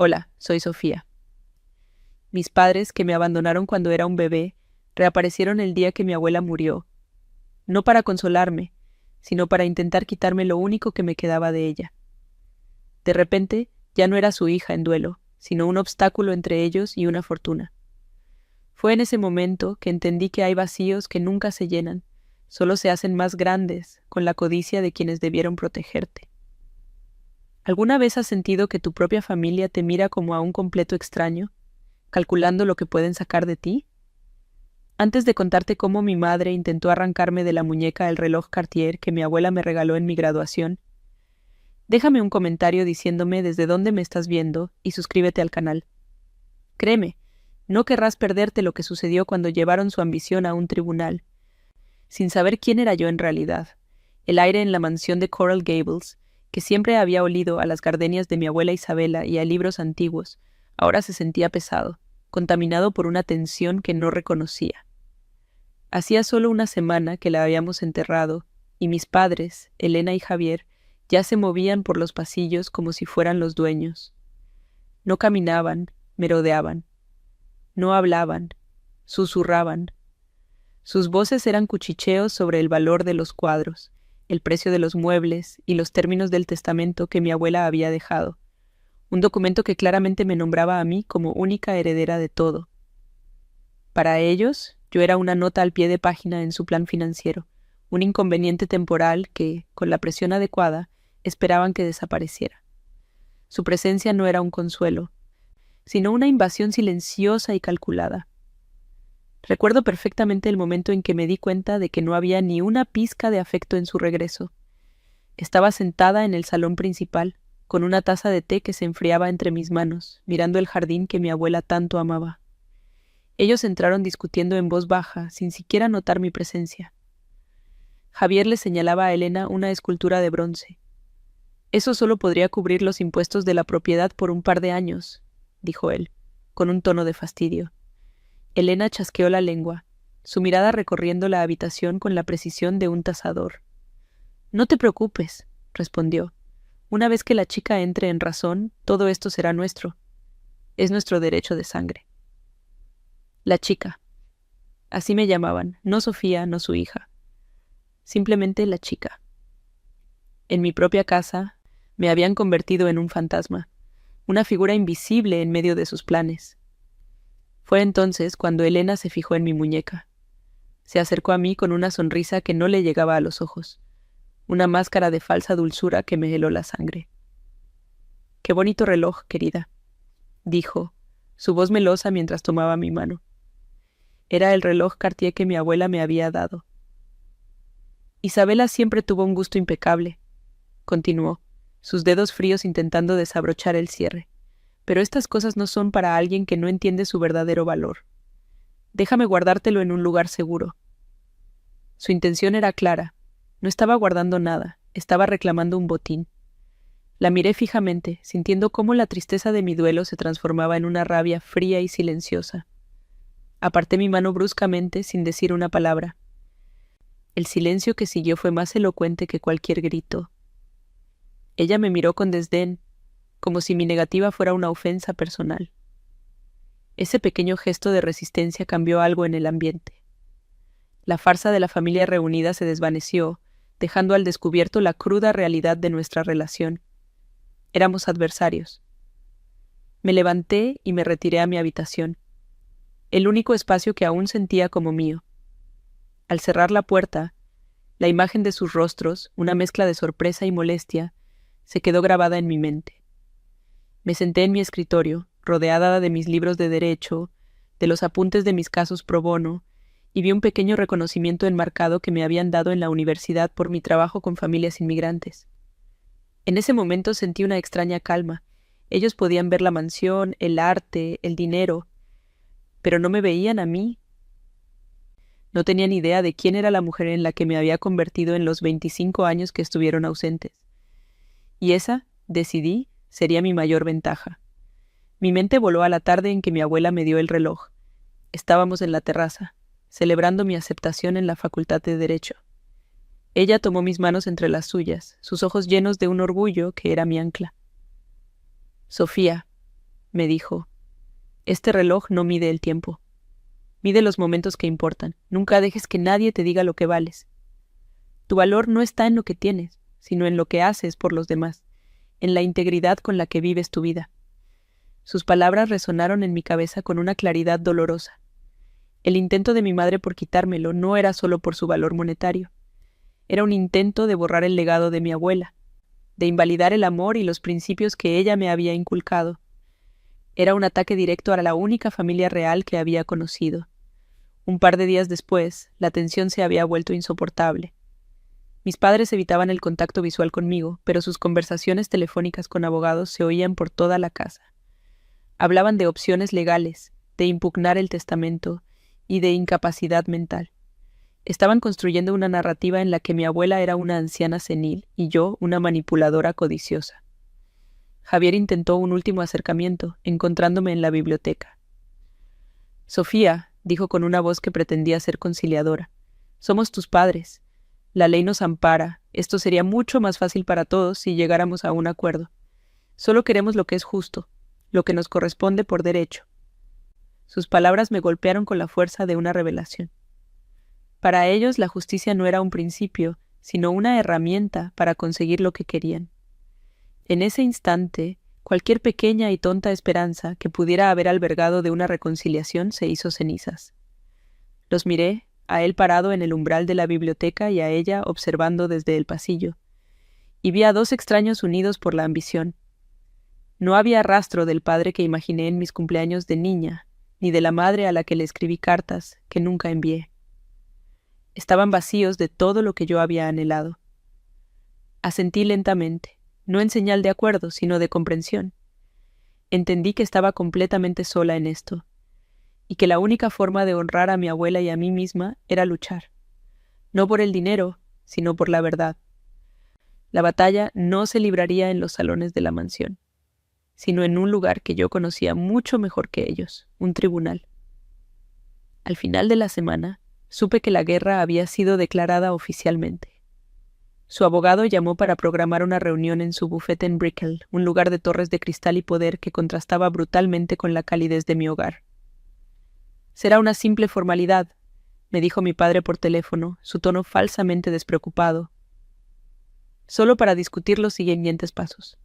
Hola, soy Sofía. Mis padres, que me abandonaron cuando era un bebé, reaparecieron el día que mi abuela murió, no para consolarme, sino para intentar quitarme lo único que me quedaba de ella. De repente, ya no era su hija en duelo, sino un obstáculo entre ellos y una fortuna. Fue en ese momento que entendí que hay vacíos que nunca se llenan, solo se hacen más grandes con la codicia de quienes debieron protegerte. ¿Alguna vez has sentido que tu propia familia te mira como a un completo extraño, calculando lo que pueden sacar de ti? Antes de contarte cómo mi madre intentó arrancarme de la muñeca el reloj Cartier que mi abuela me regaló en mi graduación, déjame un comentario diciéndome desde dónde me estás viendo y suscríbete al canal. Créeme, no querrás perderte lo que sucedió cuando llevaron su ambición a un tribunal, sin saber quién era yo en realidad. El aire en la mansión de Coral Gables, que siempre había olido a las gardenias de mi abuela Isabela y a libros antiguos, ahora se sentía pesado, contaminado por una tensión que no reconocía. Hacía solo una semana que la habíamos enterrado, y mis padres, Elena y Javier, ya se movían por los pasillos como si fueran los dueños. No caminaban, merodeaban. No hablaban, susurraban. Sus voces eran cuchicheos sobre el valor de los cuadros, el precio de los muebles y los términos del testamento que mi abuela había dejado, un documento que claramente me nombraba a mí como única heredera de todo. Para ellos, yo era una nota al pie de página en su plan financiero, un inconveniente temporal que, con la presión adecuada, esperaban que desapareciera. Su presencia no era un consuelo, sino una invasión silenciosa y calculada. Recuerdo perfectamente el momento en que me di cuenta de que no había ni una pizca de afecto en su regreso. Estaba sentada en el salón principal, con una taza de té que se enfriaba entre mis manos, mirando el jardín que mi abuela tanto amaba. Ellos entraron discutiendo en voz baja, sin siquiera notar mi presencia. Javier le señalaba a Elena una escultura de bronce. «Eso solo podría cubrir los impuestos de la propiedad por un par de años», dijo él, con un tono de fastidio. Elena chasqueó la lengua, su mirada recorriendo la habitación con la precisión de un tasador. «No te preocupes», respondió. «Una vez que la chica entre en razón, todo esto será nuestro. Es nuestro derecho de sangre». La chica. Así me llamaban, no Sofía, no su hija. Simplemente la chica. En mi propia casa, me habían convertido en un fantasma, una figura invisible en medio de sus planes. Fue entonces cuando Elena se fijó en mi muñeca. Se acercó a mí con una sonrisa que no le llegaba a los ojos, una máscara de falsa dulzura que me heló la sangre. «Qué bonito reloj, querida», dijo, su voz melosa mientras tomaba mi mano. Era el reloj Cartier que mi abuela me había dado. «Isabela siempre tuvo un gusto impecable», continuó, sus dedos fríos intentando desabrochar el cierre. «Pero estas cosas no son para alguien que no entiende su verdadero valor. Déjame guardártelo en un lugar seguro». Su intención era clara. No estaba guardando nada, estaba reclamando un botín. La miré fijamente, sintiendo cómo la tristeza de mi duelo se transformaba en una rabia fría y silenciosa. Aparté mi mano bruscamente, sin decir una palabra. El silencio que siguió fue más elocuente que cualquier grito. Ella me miró con desdén, como si mi negativa fuera una ofensa personal. Ese pequeño gesto de resistencia cambió algo en el ambiente. La farsa de la familia reunida se desvaneció, dejando al descubierto la cruda realidad de nuestra relación. Éramos adversarios. Me levanté y me retiré a mi habitación, el único espacio que aún sentía como mío. Al cerrar la puerta, la imagen de sus rostros, una mezcla de sorpresa y molestia, se quedó grabada en mi mente. Me senté en mi escritorio, rodeada de mis libros de derecho, de los apuntes de mis casos pro bono, y vi un pequeño reconocimiento enmarcado que me habían dado en la universidad por mi trabajo con familias inmigrantes. En ese momento sentí una extraña calma. Ellos podían ver la mansión, el arte, el dinero, pero no me veían a mí. No tenían idea de quién era la mujer en la que me había convertido en los 25 años que estuvieron ausentes. Y esa, decidí, sería mi mayor ventaja. Mi mente voló a la tarde en que mi abuela me dio el reloj. Estábamos en la terraza, celebrando mi aceptación en la Facultad de Derecho. Ella tomó mis manos entre las suyas, sus ojos llenos de un orgullo que era mi ancla. «Sofía», me dijo, este reloj no mide el tiempo. Mide los momentos que importan. Nunca dejes que nadie te diga lo que vales. Tu valor no está en lo que tienes, sino en lo que haces por los demás, en la integridad con la que vives tu vida. Sus palabras resonaron en mi cabeza con una claridad dolorosa. El intento de mi madre por quitármelo no era solo por su valor monetario. Era un intento de borrar el legado de mi abuela, de invalidar el amor y los principios que ella me había inculcado. Era un ataque directo a la única familia real que había conocido. Un par de días después, la tensión se había vuelto insoportable. Mis padres evitaban el contacto visual conmigo, pero sus conversaciones telefónicas con abogados se oían por toda la casa. Hablaban de opciones legales, de impugnar el testamento y de incapacidad mental. Estaban construyendo una narrativa en la que mi abuela era una anciana senil y yo una manipuladora codiciosa. Javier intentó un último acercamiento, encontrándome en la biblioteca. Sofía, dijo con una voz que pretendía ser conciliadora, somos tus padres. La ley nos ampara. Esto sería mucho más fácil para todos si llegáramos a un acuerdo. Solo queremos lo que es justo, lo que nos corresponde por derecho. Sus palabras me golpearon con la fuerza de una revelación. Para ellos la justicia no era un principio, sino una herramienta para conseguir lo que querían. En ese instante, cualquier pequeña y tonta esperanza que pudiera haber albergado de una reconciliación se hizo cenizas. Los miré, a él parado en el umbral de la biblioteca y a ella observando desde el pasillo, y vi a dos extraños unidos por la ambición. No había rastro del padre que imaginé en mis cumpleaños de niña, ni de la madre a la que le escribí cartas que nunca envié. Estaban vacíos de todo lo que yo había anhelado. Asentí lentamente, no en señal de acuerdo, sino de comprensión. Entendí que estaba completamente sola en esto, y que la única forma de honrar a mi abuela y a mí misma era luchar, no por el dinero, sino por la verdad. La batalla no se libraría en los salones de la mansión, sino en un lugar que yo conocía mucho mejor que ellos, un tribunal. Al final de la semana, supe que la guerra había sido declarada oficialmente. Su abogado llamó para programar una reunión en su bufete en Brickell, un lugar de torres de cristal y poder que contrastaba brutalmente con la calidez de mi hogar. «Será una simple formalidad», me dijo mi padre por teléfono, su tono falsamente despreocupado, «solo para discutir los siguientes pasos».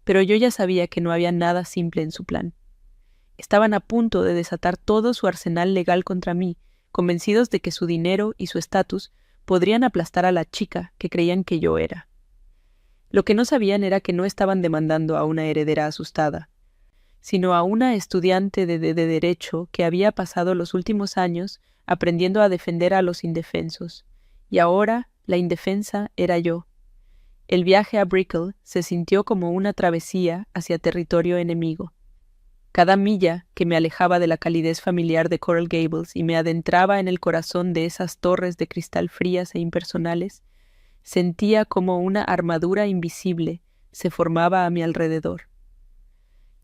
Pero yo ya sabía que no había nada simple en su plan. Estaban a punto de desatar todo su arsenal legal contra mí, convencidos de que su dinero y su estatus podrían aplastar a la chica que creían que yo era. Lo que no sabían era que no estaban demandando a una heredera asustada, sino a una estudiante de derecho que había pasado los últimos años aprendiendo a defender a los indefensos, y ahora la indefensa era yo. El viaje a Brickell se sintió como una travesía hacia territorio enemigo. Cada milla que me alejaba de la calidez familiar de Coral Gables y me adentraba en el corazón de esas torres de cristal frías e impersonales, sentía como una armadura invisible se formaba a mi alrededor.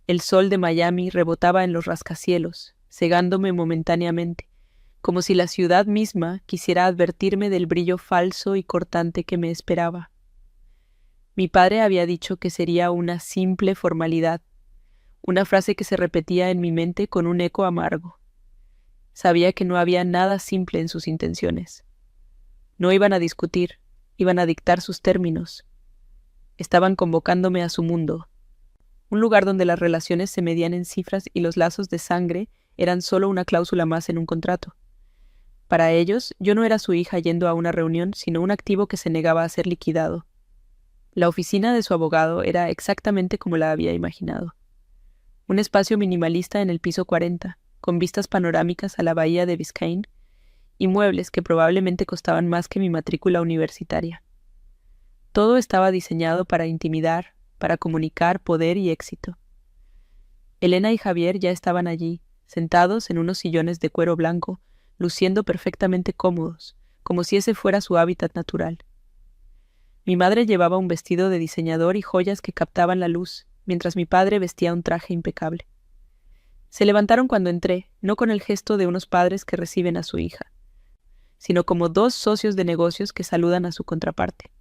El sol de Miami rebotaba en los rascacielos, cegándome momentáneamente, como si la ciudad misma quisiera advertirme del brillo falso y cortante que me esperaba. Mi padre había dicho que sería una simple formalidad, una frase que se repetía en mi mente con un eco amargo. Sabía que no había nada simple en sus intenciones. No iban a discutir, iban a dictar sus términos. Estaban convocándome a su mundo, un lugar donde las relaciones se medían en cifras y los lazos de sangre eran solo una cláusula más en un contrato. Para ellos, yo no era su hija yendo a una reunión, sino un activo que se negaba a ser liquidado. La oficina de su abogado era exactamente como la había imaginado. Un espacio minimalista en el piso 40, con vistas panorámicas a la bahía de Biscayne, y muebles que probablemente costaban más que mi matrícula universitaria. Todo estaba diseñado para intimidar, para comunicar poder y éxito. Elena y Javier ya estaban allí, sentados en unos sillones de cuero blanco, luciendo perfectamente cómodos, como si ese fuera su hábitat natural. Mi madre llevaba un vestido de diseñador y joyas que captaban la luz, mientras mi padre vestía un traje impecable. Se levantaron cuando entré, no con el gesto de unos padres que reciben a su hija, sino como dos socios de negocios que saludan a su contraparte.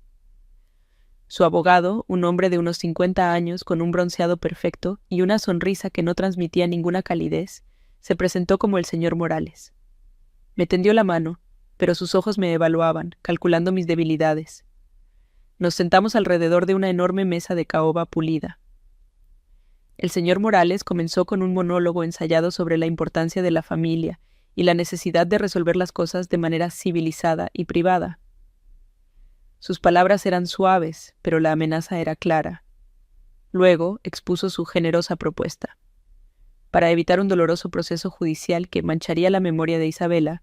Su abogado, un hombre de unos 50 años con un bronceado perfecto y una sonrisa que no transmitía ninguna calidez, se presentó como el señor Morales. Me tendió la mano, pero sus ojos me evaluaban, calculando mis debilidades. Nos sentamos alrededor de una enorme mesa de caoba pulida. El señor Morales comenzó con un monólogo ensayado sobre la importancia de la familia y la necesidad de resolver las cosas de manera civilizada y privada. Sus palabras eran suaves, pero la amenaza era clara. Luego expuso su generosa propuesta. Para evitar un doloroso proceso judicial que mancharía la memoria de Isabela,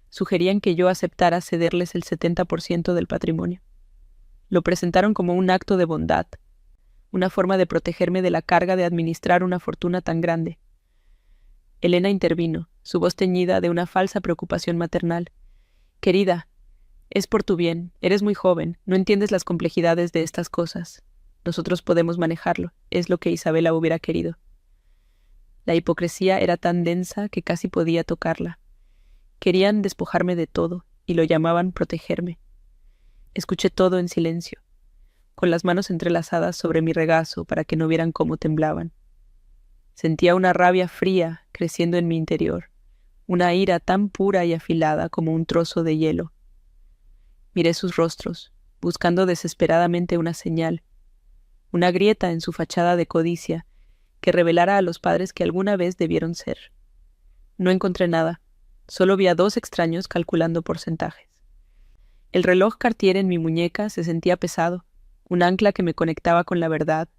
sugerían que yo aceptara cederles el 70% del patrimonio. Lo presentaron como un acto de bondad, una forma de protegerme de la carga de administrar una fortuna tan grande. Elena intervino, su voz teñida de una falsa preocupación maternal. «Querida, es por tu bien, eres muy joven, no entiendes las complejidades de estas cosas. Nosotros podemos manejarlo, es lo que Isabela hubiera querido». La hipocresía era tan densa que casi podía tocarla. Querían despojarme de todo, y lo llamaban protegerme. Escuché todo en silencio, con las manos entrelazadas sobre mi regazo para que no vieran cómo temblaban. Sentía una rabia fría creciendo en mi interior, una ira tan pura y afilada como un trozo de hielo. Miré sus rostros, buscando desesperadamente una señal, una grieta en su fachada de codicia que revelara a los padres que alguna vez debieron ser. No encontré nada, solo vi a dos extraños calculando porcentajes. El reloj Cartier en mi muñeca se sentía pesado, un ancla que me conectaba con la verdad,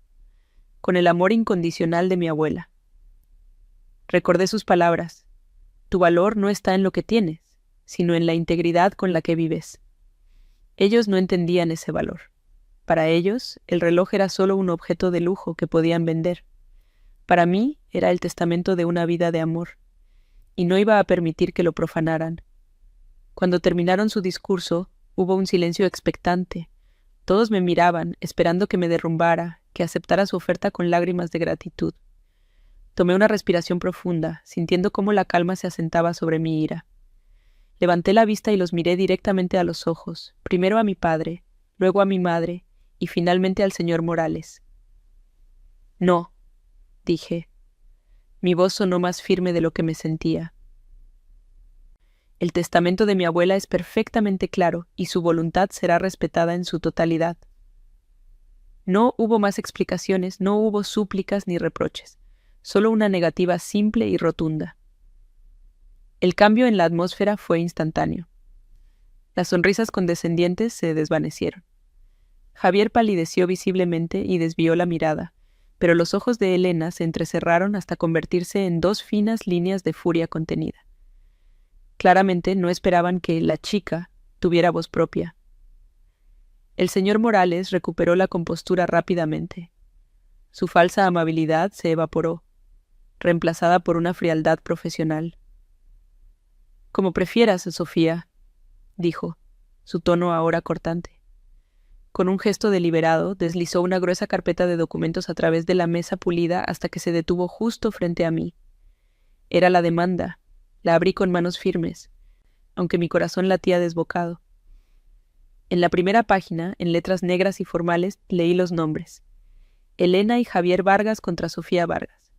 con el amor incondicional de mi abuela. Recordé sus palabras: «Tu valor no está en lo que tienes, sino en la integridad con la que vives». Ellos no entendían ese valor. Para ellos, el reloj era solo un objeto de lujo que podían vender. Para mí, era el testamento de una vida de amor, y no iba a permitir que lo profanaran. Cuando terminaron su discurso, hubo un silencio expectante. Todos me miraban, esperando que me derrumbara, que aceptara su oferta con lágrimas de gratitud. Tomé una respiración profunda, sintiendo cómo la calma se asentaba sobre mi ira. Levanté la vista y los miré directamente a los ojos, primero a mi padre, luego a mi madre, y finalmente al señor Morales. «No», dije. Mi voz sonó más firme de lo que me sentía. «El testamento de mi abuela es perfectamente claro y su voluntad será respetada en su totalidad». No hubo más explicaciones, no hubo súplicas ni reproches, solo una negativa simple y rotunda. El cambio en la atmósfera fue instantáneo. Las sonrisas condescendientes se desvanecieron. Javier palideció visiblemente y desvió la mirada, pero los ojos de Elena se entrecerraron hasta convertirse en dos finas líneas de furia contenida. Claramente no esperaban que la chica tuviera voz propia. El señor Morales recuperó la compostura rápidamente. Su falsa amabilidad se evaporó, reemplazada por una frialdad profesional. «Como prefieras, Sofía», dijo, su tono ahora cortante. Con un gesto deliberado, deslizó una gruesa carpeta de documentos a través de la mesa pulida hasta que se detuvo justo frente a mí. Era la demanda. La abrí con manos firmes, aunque mi corazón latía desbocado. En la primera página, en letras negras y formales, leí los nombres: Elena y Javier Vargas contra Sofía Vargas.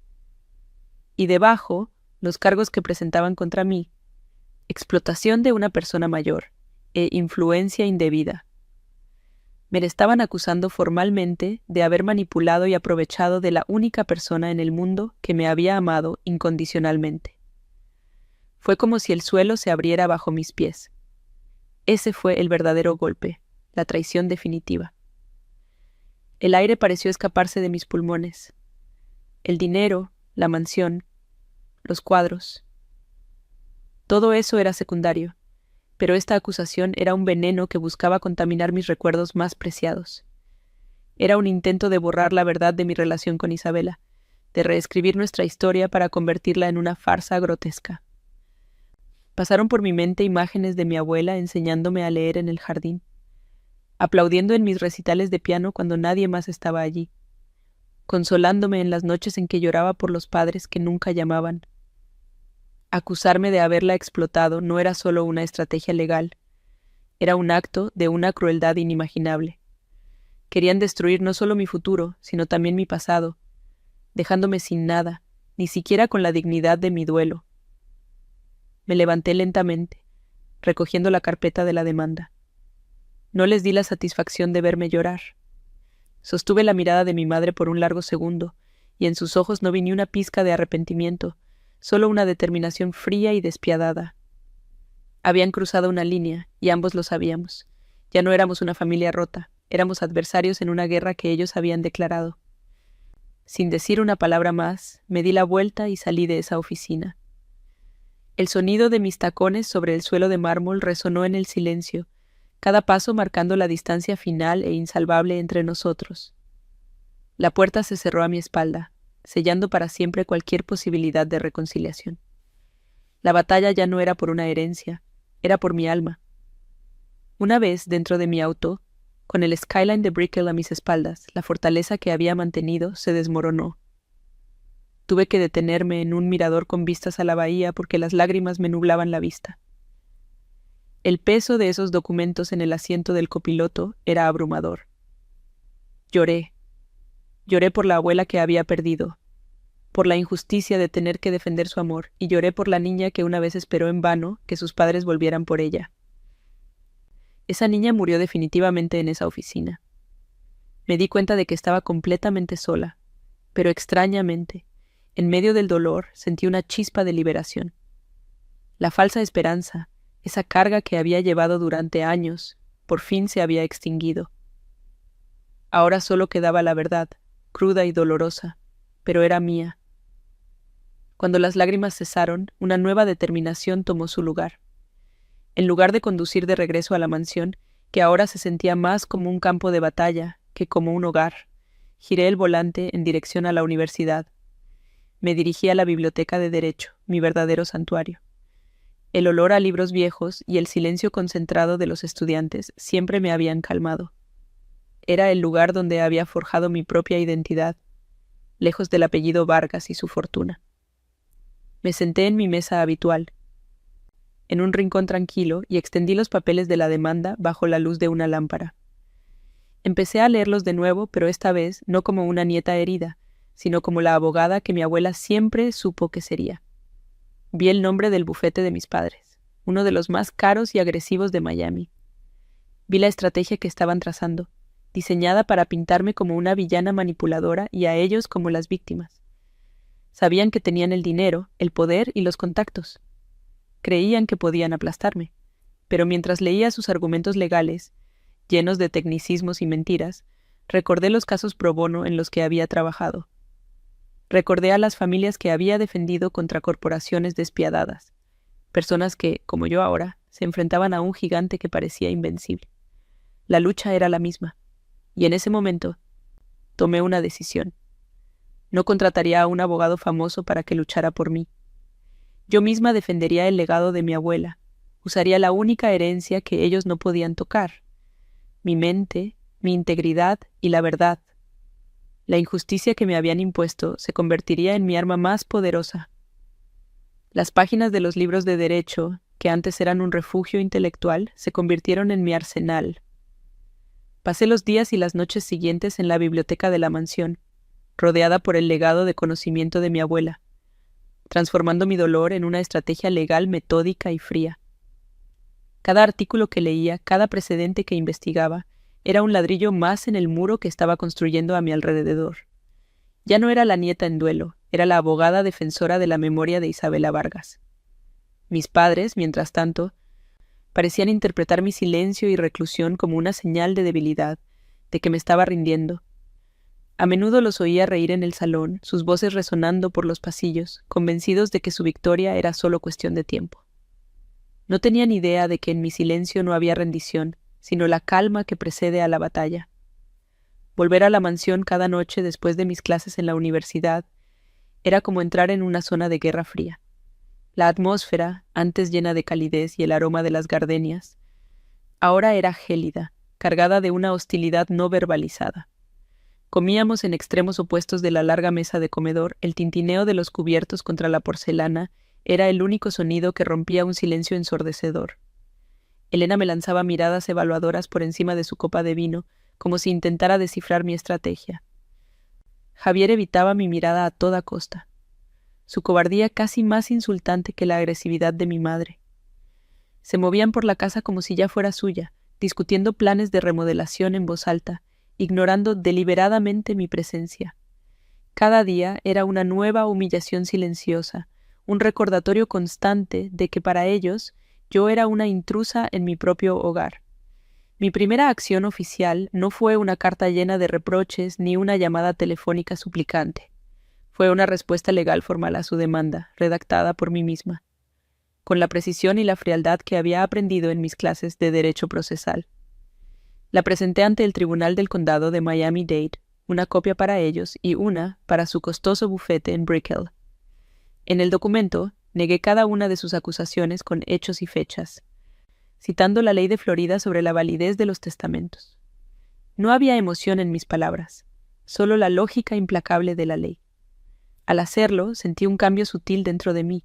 Y debajo, los cargos que presentaban contra mí: explotación de una persona mayor e influencia indebida. Me estaban acusando formalmente de haber manipulado y aprovechado de la única persona en el mundo que me había amado incondicionalmente. Fue como si el suelo se abriera bajo mis pies. Ese fue el verdadero golpe, la traición definitiva. El aire pareció escaparse de mis pulmones. El dinero, la mansión, los cuadros. Todo eso era secundario, pero esta acusación era un veneno que buscaba contaminar mis recuerdos más preciados. Era un intento de borrar la verdad de mi relación con Isabela, de reescribir nuestra historia para convertirla en una farsa grotesca. Pasaron por mi mente imágenes de mi abuela enseñándome a leer en el jardín, aplaudiendo en mis recitales de piano cuando nadie más estaba allí, consolándome en las noches en que lloraba por los padres que nunca llamaban. Acusarme de haberla explotado no era solo una estrategia legal, era un acto de una crueldad inimaginable. Querían destruir no solo mi futuro, sino también mi pasado, dejándome sin nada, ni siquiera con la dignidad de mi duelo. Me levanté lentamente, recogiendo la carpeta de la demanda. No les di la satisfacción de verme llorar. Sostuve la mirada de mi madre por un largo segundo, y en sus ojos no vi ni una pizca de arrepentimiento, solo una determinación fría y despiadada. Habían cruzado una línea, y ambos lo sabíamos. Ya no éramos una familia rota, éramos adversarios en una guerra que ellos habían declarado. Sin decir una palabra más, me di la vuelta y salí de esa oficina. El sonido de mis tacones sobre el suelo de mármol resonó en el silencio, cada paso marcando la distancia final e insalvable entre nosotros. La puerta se cerró a mi espalda, sellando para siempre cualquier posibilidad de reconciliación. La batalla ya no era por una herencia, era por mi alma. Una vez dentro de mi auto, con el skyline de Brickell a mis espaldas, la fortaleza que había mantenido se desmoronó. Tuve que detenerme en un mirador con vistas a la bahía porque las lágrimas me nublaban la vista. El peso de esos documentos en el asiento del copiloto era abrumador. Lloré. Lloré por la abuela que había perdido, por la injusticia de tener que defender su amor, y lloré por la niña que una vez esperó en vano que sus padres volvieran por ella. Esa niña murió definitivamente en esa oficina. Me di cuenta de que estaba completamente sola, pero extrañamente, en medio del dolor, sentí una chispa de liberación. La falsa esperanza, esa carga que había llevado durante años, por fin se había extinguido. Ahora solo quedaba la verdad, cruda y dolorosa, pero era mía. Cuando las lágrimas cesaron, una nueva determinación tomó su lugar. En lugar de conducir de regreso a la mansión, que ahora se sentía más como un campo de batalla que como un hogar, giré el volante en dirección a la universidad. Me dirigí a la biblioteca de Derecho, mi verdadero santuario. El olor a libros viejos y el silencio concentrado de los estudiantes siempre me habían calmado. Era el lugar donde había forjado mi propia identidad, lejos del apellido Vargas y su fortuna. Me senté en mi mesa habitual, en un rincón tranquilo, y extendí los papeles de la demanda bajo la luz de una lámpara. Empecé a leerlos de nuevo, pero esta vez no como una nieta herida, sino como la abogada que mi abuela siempre supo que sería. Vi el nombre del bufete de mis padres, uno de los más caros y agresivos de Miami. Vi la estrategia que estaban trazando, diseñada para pintarme como una villana manipuladora y a ellos como las víctimas. Sabían que tenían el dinero, el poder y los contactos. Creían que podían aplastarme, pero mientras leía sus argumentos legales, llenos de tecnicismos y mentiras, recordé los casos pro bono en los que había trabajado. Recordé a las familias que había defendido contra corporaciones despiadadas, personas que, como yo ahora, se enfrentaban a un gigante que parecía invencible. La lucha era la misma, y en ese momento tomé una decisión. No contrataría a un abogado famoso para que luchara por mí. Yo misma defendería el legado de mi abuela, usaría la única herencia que ellos no podían tocar, mi mente, mi integridad y la verdad. La injusticia que me habían impuesto se convertiría en mi arma más poderosa. Las páginas de los libros de derecho, que antes eran un refugio intelectual, se convirtieron en mi arsenal. Pasé los días y las noches siguientes en la biblioteca de la mansión, rodeada por el legado de conocimiento de mi abuela, transformando mi dolor en una estrategia legal metódica y fría. Cada artículo que leía, cada precedente que investigaba, era un ladrillo más en el muro que estaba construyendo a mi alrededor. Ya no era la nieta en duelo, era la abogada defensora de la memoria de Isabela Vargas. Mis padres, mientras tanto, parecían interpretar mi silencio y reclusión como una señal de debilidad, de que me estaba rindiendo. A menudo los oía reír en el salón, sus voces resonando por los pasillos, convencidos de que su victoria era solo cuestión de tiempo. No tenían idea de que en mi silencio no había rendición, sino la calma que precede a la batalla. Volver a la mansión cada noche después de mis clases en la universidad era como entrar en una zona de guerra fría. La atmósfera, antes llena de calidez y el aroma de las gardenias, ahora era gélida, cargada de una hostilidad no verbalizada. Comíamos en extremos opuestos de la larga mesa de comedor, el tintineo de los cubiertos contra la porcelana era el único sonido que rompía un silencio ensordecedor. Elena me lanzaba miradas evaluadoras por encima de su copa de vino, como si intentara descifrar mi estrategia. Javier evitaba mi mirada a toda costa, su cobardía casi más insultante que la agresividad de mi madre. Se movían por la casa como si ya fuera suya, discutiendo planes de remodelación en voz alta, ignorando deliberadamente mi presencia. Cada día era una nueva humillación silenciosa, un recordatorio constante de que para ellos yo era una intrusa en mi propio hogar. Mi primera acción oficial no fue una carta llena de reproches ni una llamada telefónica suplicante. Fue una respuesta legal formal a su demanda, redactada por mí misma, con la precisión y la frialdad que había aprendido en mis clases de derecho procesal. La presenté ante el Tribunal del Condado de Miami-Dade, una copia para ellos y una para su costoso bufete en Brickell. En el documento, negué cada una de sus acusaciones con hechos y fechas, citando la ley de Florida sobre la validez de los testamentos. No había emoción en mis palabras, solo la lógica implacable de la ley. Al hacerlo, sentí un cambio sutil dentro de mí.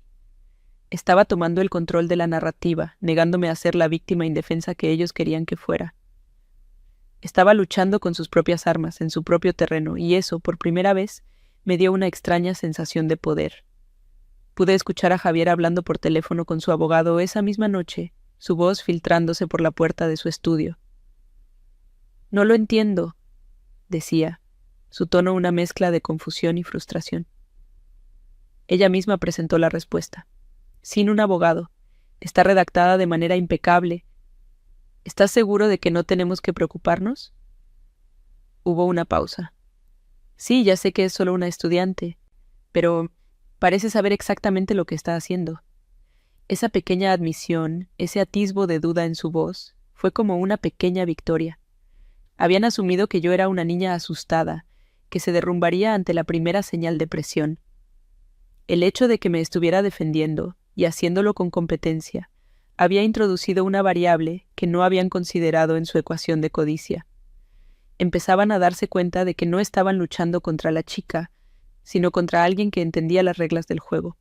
Estaba tomando el control de la narrativa, negándome a ser la víctima indefensa que ellos querían que fuera. Estaba luchando con sus propias armas, en su propio terreno, y eso, por primera vez, me dio una extraña sensación de poder. Pude escuchar a Javier hablando por teléfono con su abogado esa misma noche, su voz filtrándose por la puerta de su estudio. «No lo entiendo», decía, su tono una mezcla de confusión y frustración. Ella misma presentó la respuesta. «Sin un abogado. Está redactada de manera impecable. ¿Estás seguro de que no tenemos que preocuparnos?» Hubo una pausa. «Sí, ya sé que es solo una estudiante, pero parece saber exactamente lo que está haciendo». Esa pequeña admisión, ese atisbo de duda en su voz, fue como una pequeña victoria. Habían asumido que yo era una niña asustada, que se derrumbaría ante la primera señal de presión. El hecho de que me estuviera defendiendo, y haciéndolo con competencia, había introducido una variable que no habían considerado en su ecuación de codicia. Empezaban a darse cuenta de que no estaban luchando contra la chica, sino contra alguien que entendía las reglas del juego.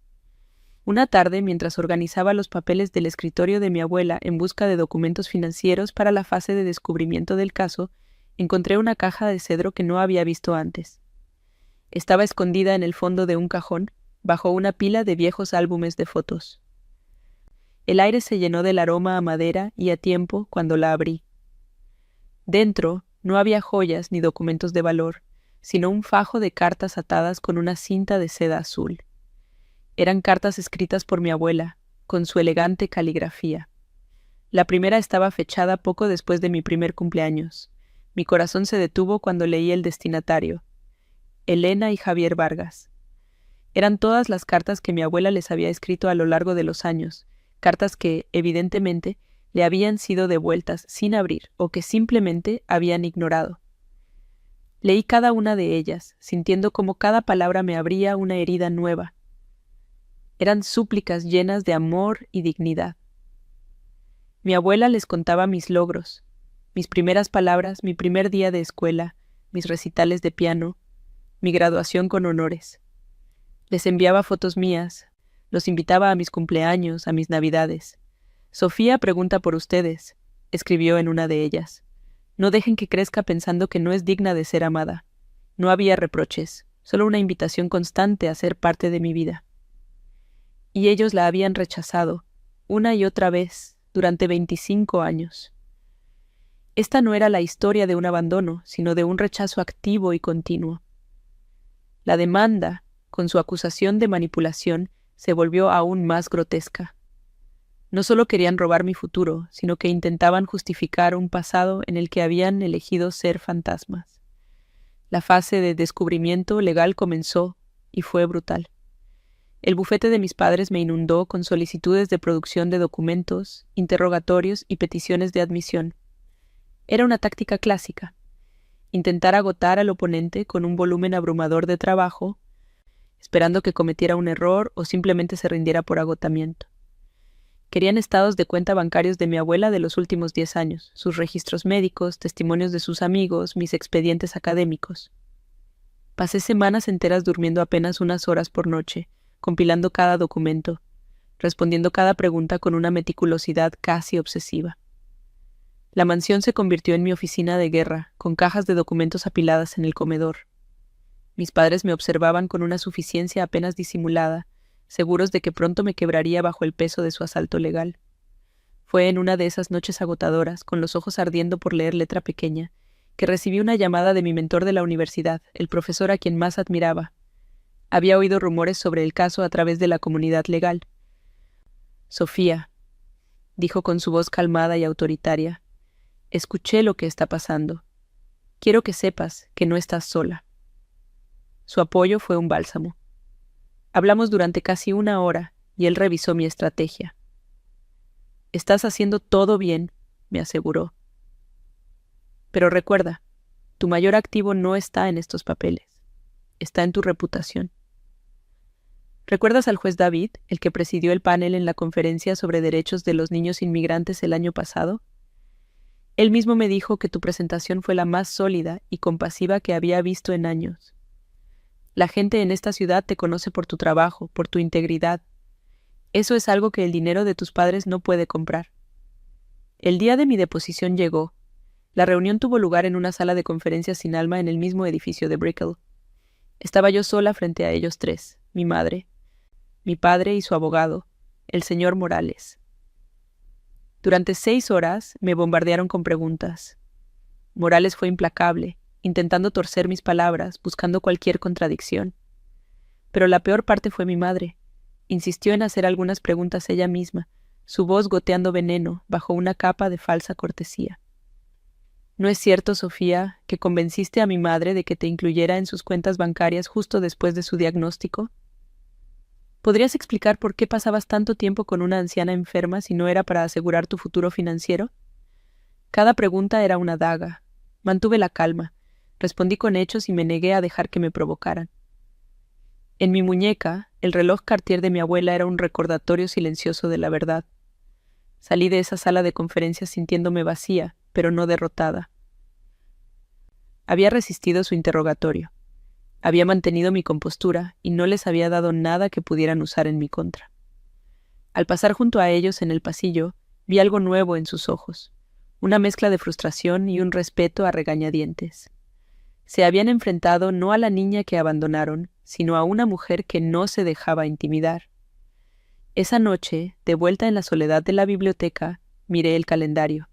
Una tarde, mientras organizaba los papeles del escritorio de mi abuela en busca de documentos financieros para la fase de descubrimiento del caso, encontré una caja de cedro que no había visto antes. Estaba escondida en el fondo de un cajón, bajo una pila de viejos álbumes de fotos. El aire se llenó del aroma a madera y a tiempo cuando la abrí. Dentro no había joyas ni documentos de valor, sino un fajo de cartas atadas con una cinta de seda azul. Eran cartas escritas por mi abuela, con su elegante caligrafía. La primera estaba fechada poco después de mi primer cumpleaños. Mi corazón se detuvo cuando leí el destinatario. Elena y Javier Vargas. Eran todas las cartas que mi abuela les había escrito a lo largo de los años, cartas que, evidentemente, le habían sido devueltas sin abrir o que simplemente habían ignorado. Leí cada una de ellas, sintiendo como cada palabra me abría una herida nueva. Eran súplicas llenas de amor y dignidad. Mi abuela les contaba mis logros, mis primeras palabras, mi primer día de escuela, mis recitales de piano, mi graduación con honores. Les enviaba fotos mías, los invitaba a mis cumpleaños, a mis navidades. «Sofía pregunta por ustedes», escribió en una de ellas. «No dejen que crezca pensando que no es digna de ser amada». No había reproches, solo una invitación constante a ser parte de mi vida. Y ellos la habían rechazado, una y otra vez, durante 25 años. Esta no era la historia de un abandono, sino de un rechazo activo y continuo. La demanda, con su acusación de manipulación, se volvió aún más grotesca. No solo querían robar mi futuro, sino que intentaban justificar un pasado en el que habían elegido ser fantasmas. La fase de descubrimiento legal comenzó y fue brutal. El bufete de mis padres me inundó con solicitudes de producción de documentos, interrogatorios y peticiones de admisión. Era una táctica clásica: intentar agotar al oponente con un volumen abrumador de trabajo, esperando que cometiera un error o simplemente se rindiera por agotamiento. Querían estados de cuenta bancarios de mi abuela de los últimos 10 años, sus registros médicos, testimonios de sus amigos, mis expedientes académicos. Pasé semanas enteras durmiendo apenas unas horas por noche, compilando cada documento, respondiendo cada pregunta con una meticulosidad casi obsesiva. La mansión se convirtió en mi oficina de guerra, con cajas de documentos apiladas en el comedor. Mis padres me observaban con una suficiencia apenas disimulada, seguros de que pronto me quebraría bajo el peso de su asalto legal. Fue en una de esas noches agotadoras, con los ojos ardiendo por leer letra pequeña, que recibí una llamada de mi mentor de la universidad, el profesor a quien más admiraba. Había oído rumores sobre el caso a través de la comunidad legal. Sofía, dijo con su voz calmada y autoritaria, escuché lo que está pasando. Quiero que sepas que no estás sola. Su apoyo fue un bálsamo. Hablamos durante casi 1 hora y él revisó mi estrategia. Estás haciendo todo bien, me aseguró. Pero recuerda, tu mayor activo no está en estos papeles, está en tu reputación. ¿Recuerdas al juez David, el que presidió el panel en la conferencia sobre derechos de los niños inmigrantes el año pasado? Él mismo me dijo que tu presentación fue la más sólida y compasiva que había visto en años. La gente en esta ciudad te conoce por tu trabajo, por tu integridad. Eso es algo que el dinero de tus padres no puede comprar. El día de mi deposición llegó. La reunión tuvo lugar en una sala de conferencias sin alma en el mismo edificio de Brickell. Estaba yo sola frente a ellos tres, mi madre, mi padre y su abogado, el señor Morales. Durante 6 horas me bombardearon con preguntas. Morales fue implacable, intentando torcer mis palabras, buscando cualquier contradicción. Pero la peor parte fue mi madre. Insistió en hacer algunas preguntas ella misma, su voz goteando veneno bajo una capa de falsa cortesía. ¿No es cierto, Sofía, que convenciste a mi madre de que te incluyera en sus cuentas bancarias justo después de su diagnóstico? ¿Podrías explicar por qué pasabas tanto tiempo con una anciana enferma si no era para asegurar tu futuro financiero? Cada pregunta era una daga. Mantuve la calma, respondí con hechos y me negué a dejar que me provocaran. En mi muñeca, el reloj Cartier de mi abuela era un recordatorio silencioso de la verdad. Salí de esa sala de conferencias sintiéndome vacía, pero no derrotada. Había resistido su interrogatorio. Había mantenido mi compostura y no les había dado nada que pudieran usar en mi contra. Al pasar junto a ellos en el pasillo, vi algo nuevo en sus ojos, una mezcla de frustración y un respeto a regañadientes. Se habían enfrentado no a la niña que abandonaron, sino a una mujer que no se dejaba intimidar. Esa noche, de vuelta en la soledad de la biblioteca, miré el calendario.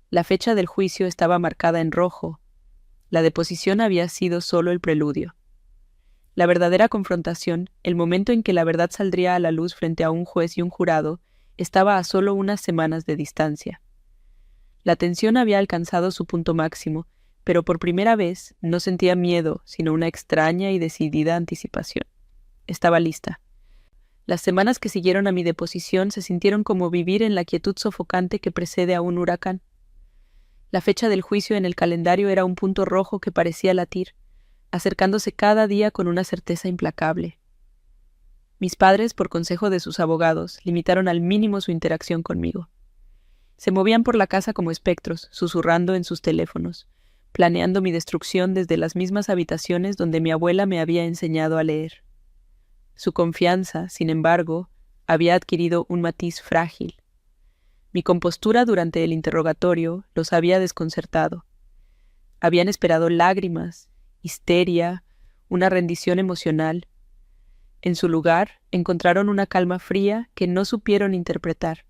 La fecha del juicio estaba marcada en rojo. La deposición había sido solo el preludio. La verdadera confrontación, el momento en que la verdad saldría a la luz frente a un juez y un jurado, estaba a solo unas semanas de distancia. La tensión había alcanzado su punto máximo, pero por primera vez no sentía miedo, sino una extraña y decidida anticipación. Estaba lista. Las semanas que siguieron a mi deposición se sintieron como vivir en la quietud sofocante que precede a un huracán. La fecha del juicio en el calendario era un punto rojo que parecía latir, acercándose cada día con una certeza implacable. Mis padres, por consejo de sus abogados, limitaron al mínimo su interacción conmigo. Se movían por la casa como espectros, susurrando en sus teléfonos, planeando mi destrucción desde las mismas habitaciones donde mi abuela me había enseñado a leer. Su confianza, sin embargo, había adquirido un matiz frágil. Mi compostura durante el interrogatorio los había desconcertado. Habían esperado lágrimas, histeria, una rendición emocional. En su lugar, encontraron una calma fría que no supieron interpretar.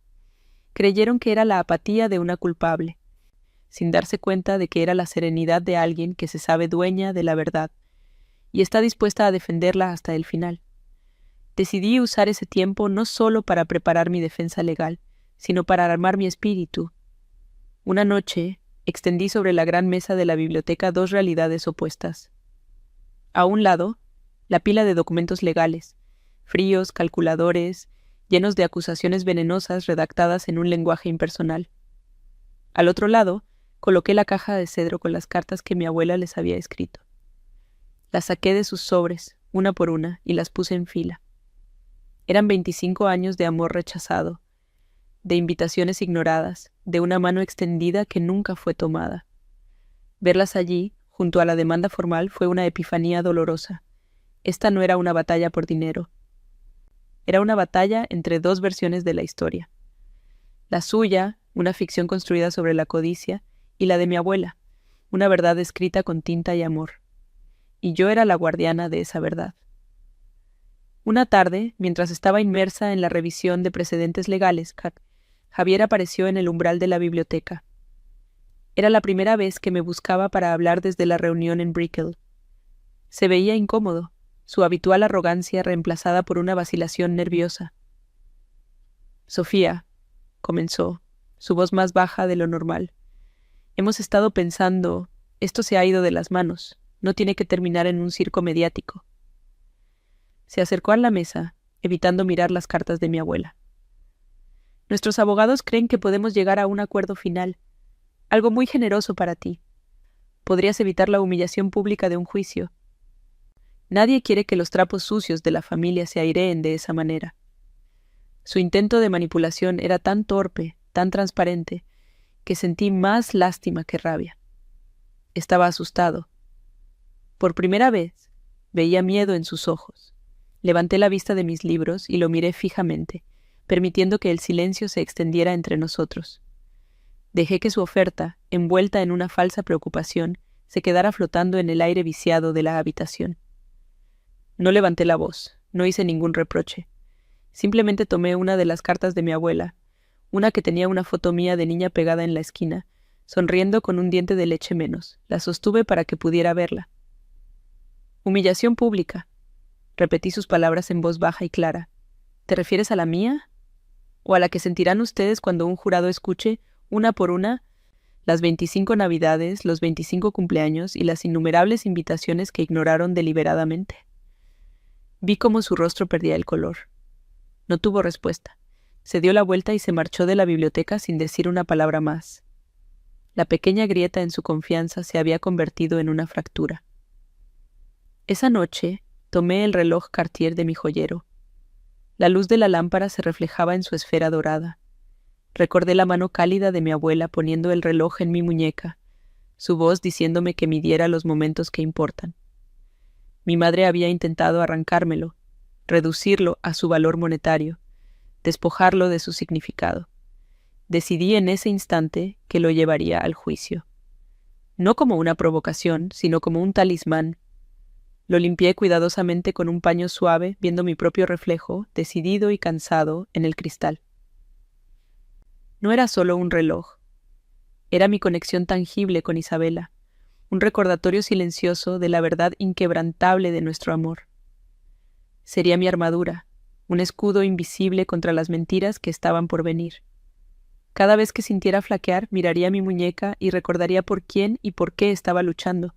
Creyeron que era la apatía de una culpable, sin darse cuenta de que era la serenidad de alguien que se sabe dueña de la verdad y está dispuesta a defenderla hasta el final. Decidí usar ese tiempo no solo para preparar mi defensa legal, sino para armar mi espíritu. Una noche, extendí sobre la gran mesa de la biblioteca 2 realidades opuestas. A un lado, la pila de documentos legales, fríos, calculadores, llenos de acusaciones venenosas redactadas en un lenguaje impersonal. Al otro lado, coloqué la caja de cedro con las cartas que mi abuela les había escrito. Las saqué de sus sobres, una por una, y las puse en fila. Eran 25 años de amor rechazado, de invitaciones ignoradas, de una mano extendida que nunca fue tomada. Verlas allí, junto a la demanda formal, fue una epifanía dolorosa. Esta no era una batalla por dinero. Era una batalla entre 2 versiones de la historia. La suya, una ficción construida sobre la codicia, y la de mi abuela, una verdad escrita con tinta y amor. Y yo era la guardiana de esa verdad. Una tarde, mientras estaba inmersa en la revisión de precedentes legales, Javier apareció en el umbral de la biblioteca. Era la primera vez que me buscaba para hablar desde la reunión en Brickell. Se veía incómodo, su habitual arrogancia reemplazada por una vacilación nerviosa. Sofía, comenzó, su voz más baja de lo normal. Hemos estado pensando, esto se ha ido de las manos, no tiene que terminar en un circo mediático. Se acercó a la mesa, evitando mirar las cartas de mi abuela. Nuestros abogados creen que podemos llegar a un acuerdo final, algo muy generoso para ti. Podrías evitar la humillación pública de un juicio. Nadie quiere que los trapos sucios de la familia se aireen de esa manera. Su intento de manipulación era tan torpe, tan transparente, que sentí más lástima que rabia. Estaba asustado. Por primera vez, veía miedo en sus ojos. Levanté la vista de mis libros y lo miré fijamente, permitiendo que el silencio se extendiera entre nosotros. Dejé que su oferta, envuelta en una falsa preocupación, se quedara flotando en el aire viciado de la habitación. No levanté la voz, no hice ningún reproche. Simplemente tomé una de las cartas de mi abuela, una que tenía una foto mía de niña pegada en la esquina, sonriendo con un diente de leche menos. La sostuve para que pudiera verla. Humillación pública. Repetí sus palabras en voz baja y clara. ¿Te refieres a la mía? ¿O a la que sentirán ustedes cuando un jurado escuche, una por una, las 25 navidades, los 25 cumpleaños y las innumerables invitaciones que ignoraron deliberadamente? Vi cómo su rostro perdía el color. No tuvo respuesta. Se dio la vuelta y se marchó de la biblioteca sin decir una palabra más. La pequeña grieta en su confianza se había convertido en una fractura. Esa noche tomé el reloj Cartier de mi joyero. La luz de la lámpara se reflejaba en su esfera dorada. Recordé la mano cálida de mi abuela poniendo el reloj en mi muñeca, su voz diciéndome que midiera los momentos que importan. Mi madre había intentado arrancármelo, reducirlo a su valor monetario, despojarlo de su significado. Decidí en ese instante que lo llevaría al juicio. No como una provocación, sino como un talismán. Lo limpié cuidadosamente con un paño suave, viendo mi propio reflejo, decidido y cansado, en el cristal. No era solo un reloj. Era mi conexión tangible con Isabela, un recordatorio silencioso de la verdad inquebrantable de nuestro amor. Sería mi armadura, un escudo invisible contra las mentiras que estaban por venir. Cada vez que sintiera flaquear, miraría mi muñeca y recordaría por quién y por qué estaba luchando.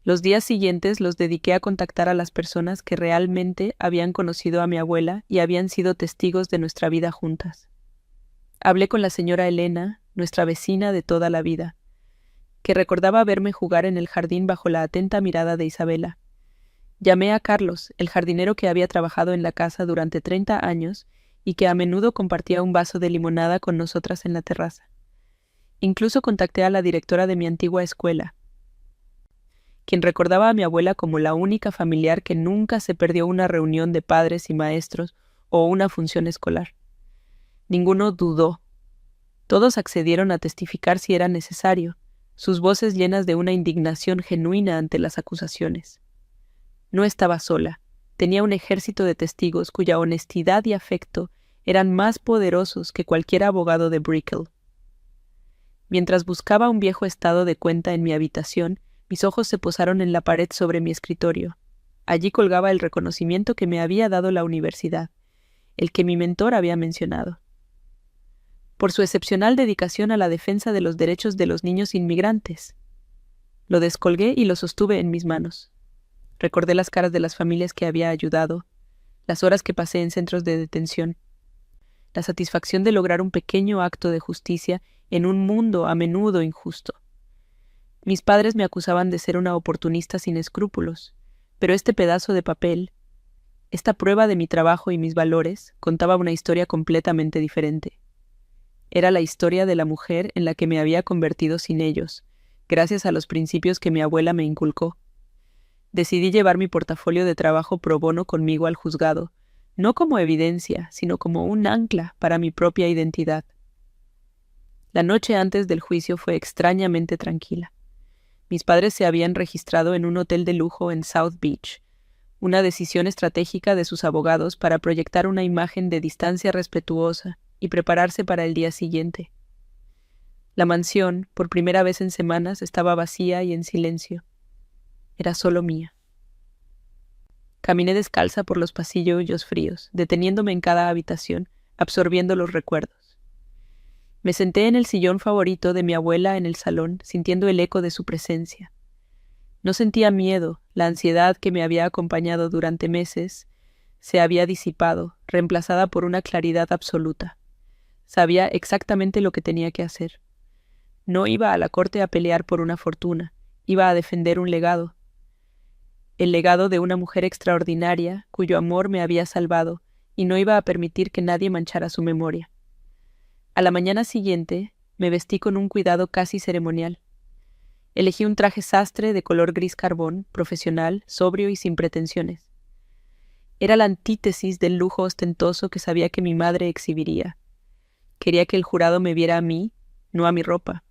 Los días siguientes los dediqué a contactar a las personas que realmente habían conocido a mi abuela y habían sido testigos de nuestra vida juntas. Hablé con la señora Elena, nuestra vecina de toda la vida, que recordaba verme jugar en el jardín bajo la atenta mirada de Isabela. Llamé a Carlos, el jardinero que había trabajado en la casa durante 30 años y que a menudo compartía un vaso de limonada con nosotras en la terraza. Incluso contacté a la directora de mi antigua escuela, quien recordaba a mi abuela como la única familiar que nunca se perdió una reunión de padres y maestros o una función escolar. Ninguno dudó. Todos accedieron a testificar si era necesario, sus voces llenas de una indignación genuina ante las acusaciones. No estaba sola. Tenía un ejército de testigos cuya honestidad y afecto eran más poderosos que cualquier abogado de Brickell. Mientras buscaba un viejo estado de cuenta en mi habitación, mis ojos se posaron en la pared sobre mi escritorio. Allí colgaba el reconocimiento que me había dado la universidad, el que mi mentor había mencionado. Por su excepcional dedicación a la defensa de los derechos de los niños inmigrantes. Lo descolgué y lo sostuve en mis manos. Recordé las caras de las familias que había ayudado, las horas que pasé en centros de detención, la satisfacción de lograr un pequeño acto de justicia en un mundo a menudo injusto. Mis padres me acusaban de ser una oportunista sin escrúpulos, pero este pedazo de papel, esta prueba de mi trabajo y mis valores, contaba una historia completamente diferente. Era la historia de la mujer en la que me había convertido sin ellos, gracias a los principios que mi abuela me inculcó. Decidí llevar mi portafolio de trabajo pro bono conmigo al juzgado, no como evidencia, sino como un ancla para mi propia identidad. La noche antes del juicio fue extrañamente tranquila. Mis padres se habían registrado en un hotel de lujo en South Beach, una decisión estratégica de sus abogados para proyectar una imagen de distancia respetuosa y prepararse para el día siguiente. La mansión, por primera vez en semanas, estaba vacía y en silencio. Era solo mía. Caminé descalza por los pasillos fríos, deteniéndome en cada habitación, absorbiendo los recuerdos. Me senté en el sillón favorito de mi abuela en el salón, sintiendo el eco de su presencia. No sentía miedo, la ansiedad que me había acompañado durante meses se había disipado, reemplazada por una claridad absoluta. Sabía exactamente lo que tenía que hacer. No iba a la corte a pelear por una fortuna, iba a defender un legado. El legado de una mujer extraordinaria, cuyo amor me había salvado, y no iba a permitir que nadie manchara su memoria. A la mañana siguiente, me vestí con un cuidado casi ceremonial. Elegí un traje sastre de color gris carbón, profesional, sobrio y sin pretensiones. Era la antítesis del lujo ostentoso que sabía que mi madre exhibiría. Quería que el jurado me viera a mí, no a mi ropa.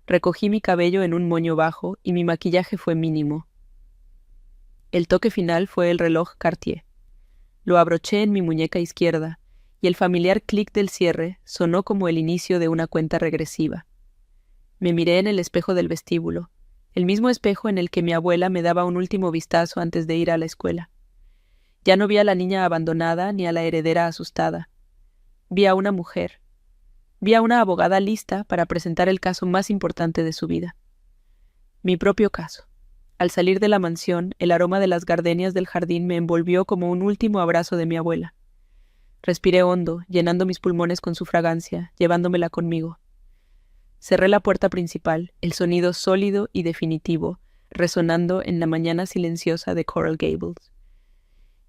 Recogí mi cabello en un moño bajo y mi maquillaje fue mínimo. El toque final fue el reloj Cartier. Lo abroché en mi muñeca izquierda, y el familiar clic del cierre sonó como el inicio de una cuenta regresiva. Me miré en el espejo del vestíbulo, el mismo espejo en el que mi abuela me daba un último vistazo antes de ir a la escuela. Ya no vi a la niña abandonada ni a la heredera asustada. Vi a una mujer. Vi a una abogada lista para presentar el caso más importante de su vida. Mi propio caso. Al salir de la mansión, el aroma de las gardenias del jardín me envolvió como un último abrazo de mi abuela. Respiré hondo, llenando mis pulmones con su fragancia, llevándomela conmigo. Cerré la puerta principal, el sonido sólido y definitivo, resonando en la mañana silenciosa de Coral Gables.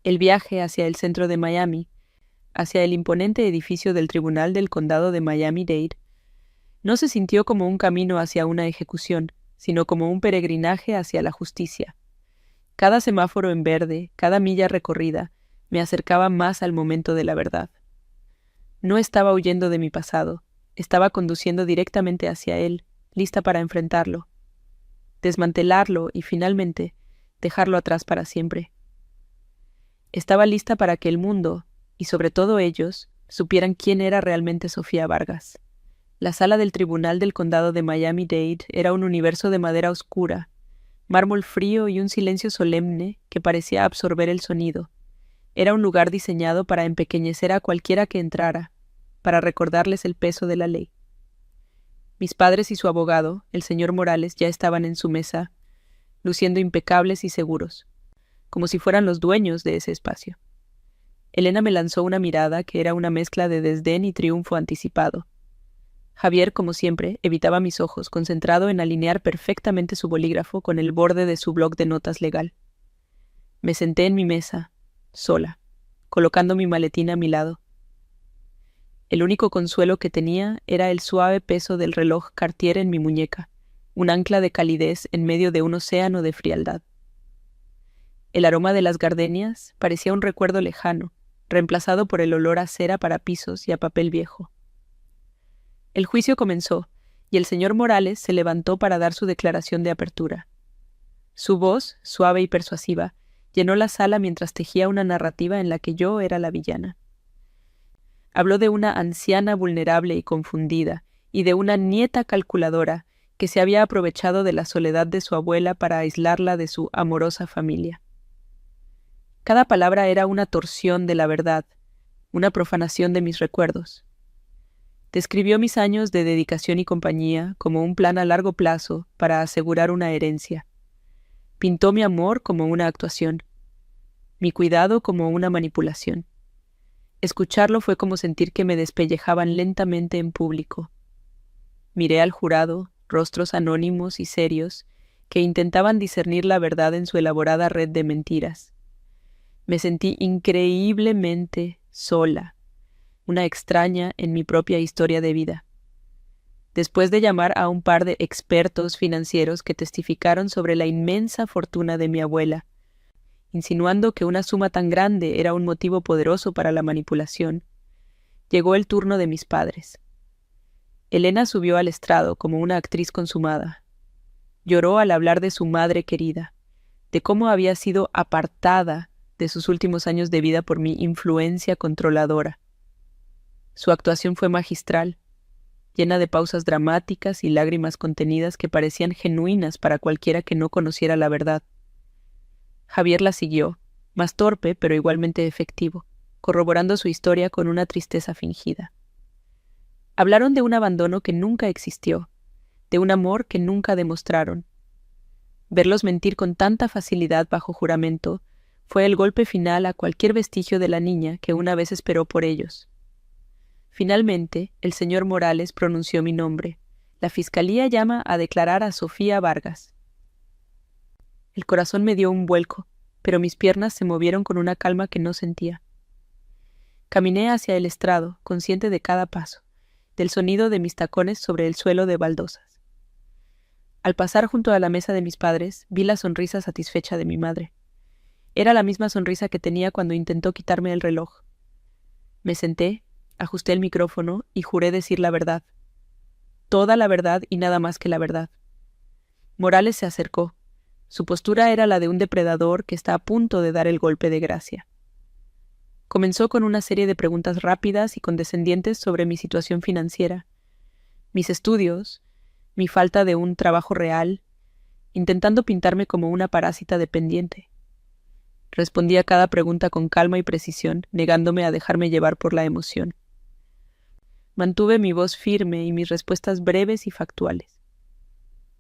El viaje hacia el centro de Miami, hacia el imponente edificio del Tribunal del Condado de Miami-Dade, no se sintió como un camino hacia una ejecución, sino como un peregrinaje hacia la justicia. Cada semáforo en verde, cada milla recorrida, me acercaba más al momento de la verdad. No estaba huyendo de mi pasado, estaba conduciendo directamente hacia él, lista para enfrentarlo, desmantelarlo y finalmente dejarlo atrás para siempre. Estaba lista para que el mundo, y sobre todo ellos, supieran quién era realmente Sofía Vargas. La sala del Tribunal del Condado de Miami-Dade era un universo de madera oscura, mármol frío y un silencio solemne que parecía absorber el sonido. Era un lugar diseñado para empequeñecer a cualquiera que entrara, para recordarles el peso de la ley. Mis padres y su abogado, el señor Morales, ya estaban en su mesa, luciendo impecables y seguros, como si fueran los dueños de ese espacio. Elena me lanzó una mirada que era una mezcla de desdén y triunfo anticipado. Javier, como siempre, evitaba mis ojos, concentrado en alinear perfectamente su bolígrafo con el borde de su bloc de notas legal. Me senté en mi mesa, sola, colocando mi maletín a mi lado. El único consuelo que tenía era el suave peso del reloj Cartier en mi muñeca, un ancla de calidez en medio de un océano de frialdad. El aroma de las gardenias parecía un recuerdo lejano, reemplazado por el olor a cera para pisos y a papel viejo. El juicio comenzó, y el señor Morales se levantó para dar su declaración de apertura. Su voz, suave y persuasiva, llenó la sala mientras tejía una narrativa en la que yo era la villana. Habló de una anciana vulnerable y confundida, y de una nieta calculadora que se había aprovechado de la soledad de su abuela para aislarla de su amorosa familia. Cada palabra era una torsión de la verdad, una profanación de mis recuerdos. Describió mis años de dedicación y compañía como un plan a largo plazo para asegurar una herencia. Pintó mi amor como una actuación, mi cuidado como una manipulación. Escucharlo fue como sentir que me despellejaban lentamente en público. Miré al jurado, rostros anónimos y serios, que intentaban discernir la verdad en su elaborada red de mentiras. Me sentí increíblemente sola, una extraña en mi propia historia de vida. Después de llamar a un par de expertos financieros que testificaron sobre la inmensa fortuna de mi abuela, insinuando que una suma tan grande era un motivo poderoso para la manipulación, llegó el turno de mis padres. Elena subió al estrado como una actriz consumada. Lloró al hablar de su madre querida, de cómo había sido apartada de sus últimos años de vida por mi influencia controladora. Su actuación fue magistral, llena de pausas dramáticas y lágrimas contenidas que parecían genuinas para cualquiera que no conociera la verdad. Javier la siguió, más torpe pero igualmente efectivo, corroborando su historia con una tristeza fingida. Hablaron de un abandono que nunca existió, de un amor que nunca demostraron. Verlos mentir con tanta facilidad bajo juramento fue el golpe final a cualquier vestigio de la niña que una vez esperó por ellos. Finalmente, el señor Morales pronunció mi nombre. La fiscalía llama a declarar a Sofía Vargas. El corazón me dio un vuelco, pero mis piernas se movieron con una calma que no sentía. Caminé hacia el estrado, consciente de cada paso, del sonido de mis tacones sobre el suelo de baldosas. Al pasar junto a la mesa de mis padres, vi la sonrisa satisfecha de mi madre. Era la misma sonrisa que tenía cuando intentó quitarme el reloj. Me senté, ajusté el micrófono y juré decir la verdad. Toda la verdad y nada más que la verdad. Morales se acercó. Su postura era la de un depredador que está a punto de dar el golpe de gracia. Comenzó con una serie de preguntas rápidas y condescendientes sobre mi situación financiera, mis estudios, mi falta de un trabajo real, intentando pintarme como una parásita dependiente. Respondí a cada pregunta con calma y precisión, negándome a dejarme llevar por la emoción. Mantuve mi voz firme y mis respuestas breves y factuales.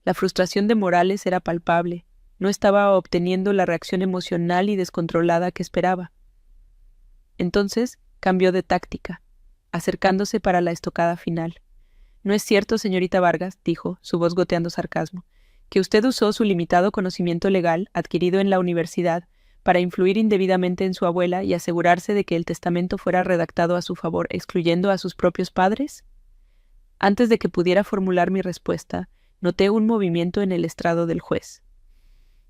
La frustración de Morales era palpable. No estaba obteniendo la reacción emocional y descontrolada que esperaba. Entonces cambió de táctica, acercándose para la estocada final. «No es cierto, señorita Vargas», dijo, su voz goteando sarcasmo, «que usted usó su limitado conocimiento legal adquirido en la universidad para influir indebidamente en su abuela y asegurarse de que el testamento fuera redactado a su favor, excluyendo a sus propios padres». Antes de que pudiera formular mi respuesta, noté un movimiento en el estrado del juez.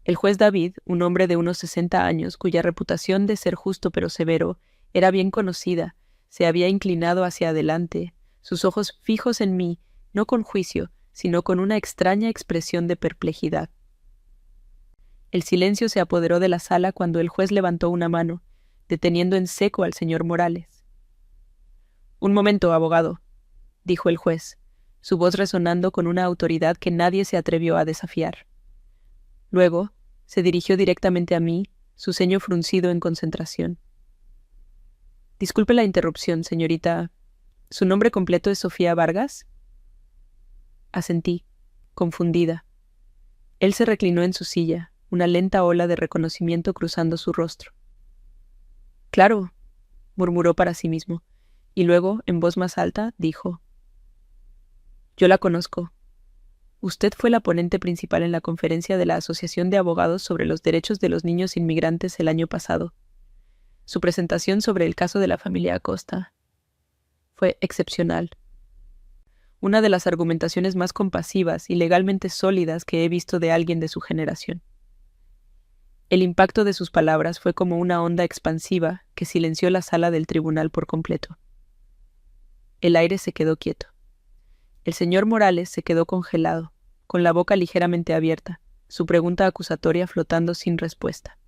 El juez David, un hombre de unos 60 años, cuya reputación de ser justo pero severo era bien conocida, se había inclinado hacia adelante, sus ojos fijos en mí, no con juicio, sino con una extraña expresión de perplejidad. El silencio se apoderó de la sala cuando el juez levantó una mano, deteniendo en seco al señor Morales. «Un momento, abogado», dijo el juez, su voz resonando con una autoridad que nadie se atrevió a desafiar. Luego, se dirigió directamente a mí, su ceño fruncido en concentración. «Disculpe la interrupción, señorita. ¿Su nombre completo es Sofía Vargas?» Asentí, confundida. Él se reclinó en su silla, una lenta ola de reconocimiento cruzando su rostro. «Claro», murmuró para sí mismo, y luego, en voz más alta, dijo: «Yo la conozco. Usted fue la ponente principal en la conferencia de la Asociación de Abogados sobre los Derechos de los Niños Inmigrantes el año pasado. Su presentación sobre el caso de la familia Acosta fue excepcional. Una de las argumentaciones más compasivas y legalmente sólidas que he visto de alguien de su generación. El impacto de sus palabras fue como una onda expansiva que silenció la sala del tribunal por completo. El aire se quedó quieto. El señor Morales se quedó congelado, con la boca ligeramente abierta, su pregunta acusatoria flotando sin respuesta.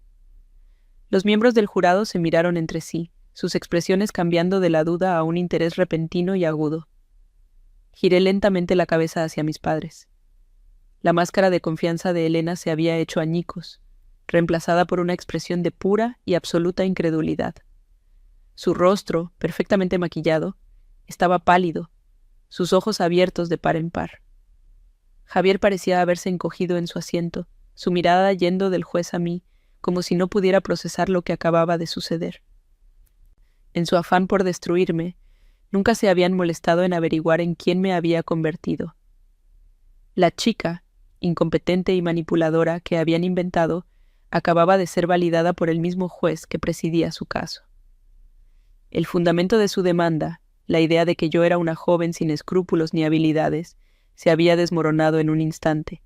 Los miembros del jurado se miraron entre sí, sus expresiones cambiando de la duda a un interés repentino y agudo. Giré lentamente la cabeza hacia mis padres. La máscara de confianza de Elena se había hecho añicos, reemplazada por una expresión de pura y absoluta incredulidad. Su rostro, perfectamente maquillado, estaba pálido, sus ojos abiertos de par en par. Javier parecía haberse encogido en su asiento, su mirada yendo del juez a mí, como si no pudiera procesar lo que acababa de suceder. En su afán por destruirme, nunca se habían molestado en averiguar en quién me había convertido. La chica, incompetente y manipuladora que habían inventado, acababa de ser validada por el mismo juez que presidía su caso. El fundamento de su demanda, la idea de que yo era una joven sin escrúpulos ni habilidades, se había desmoronado en un instante.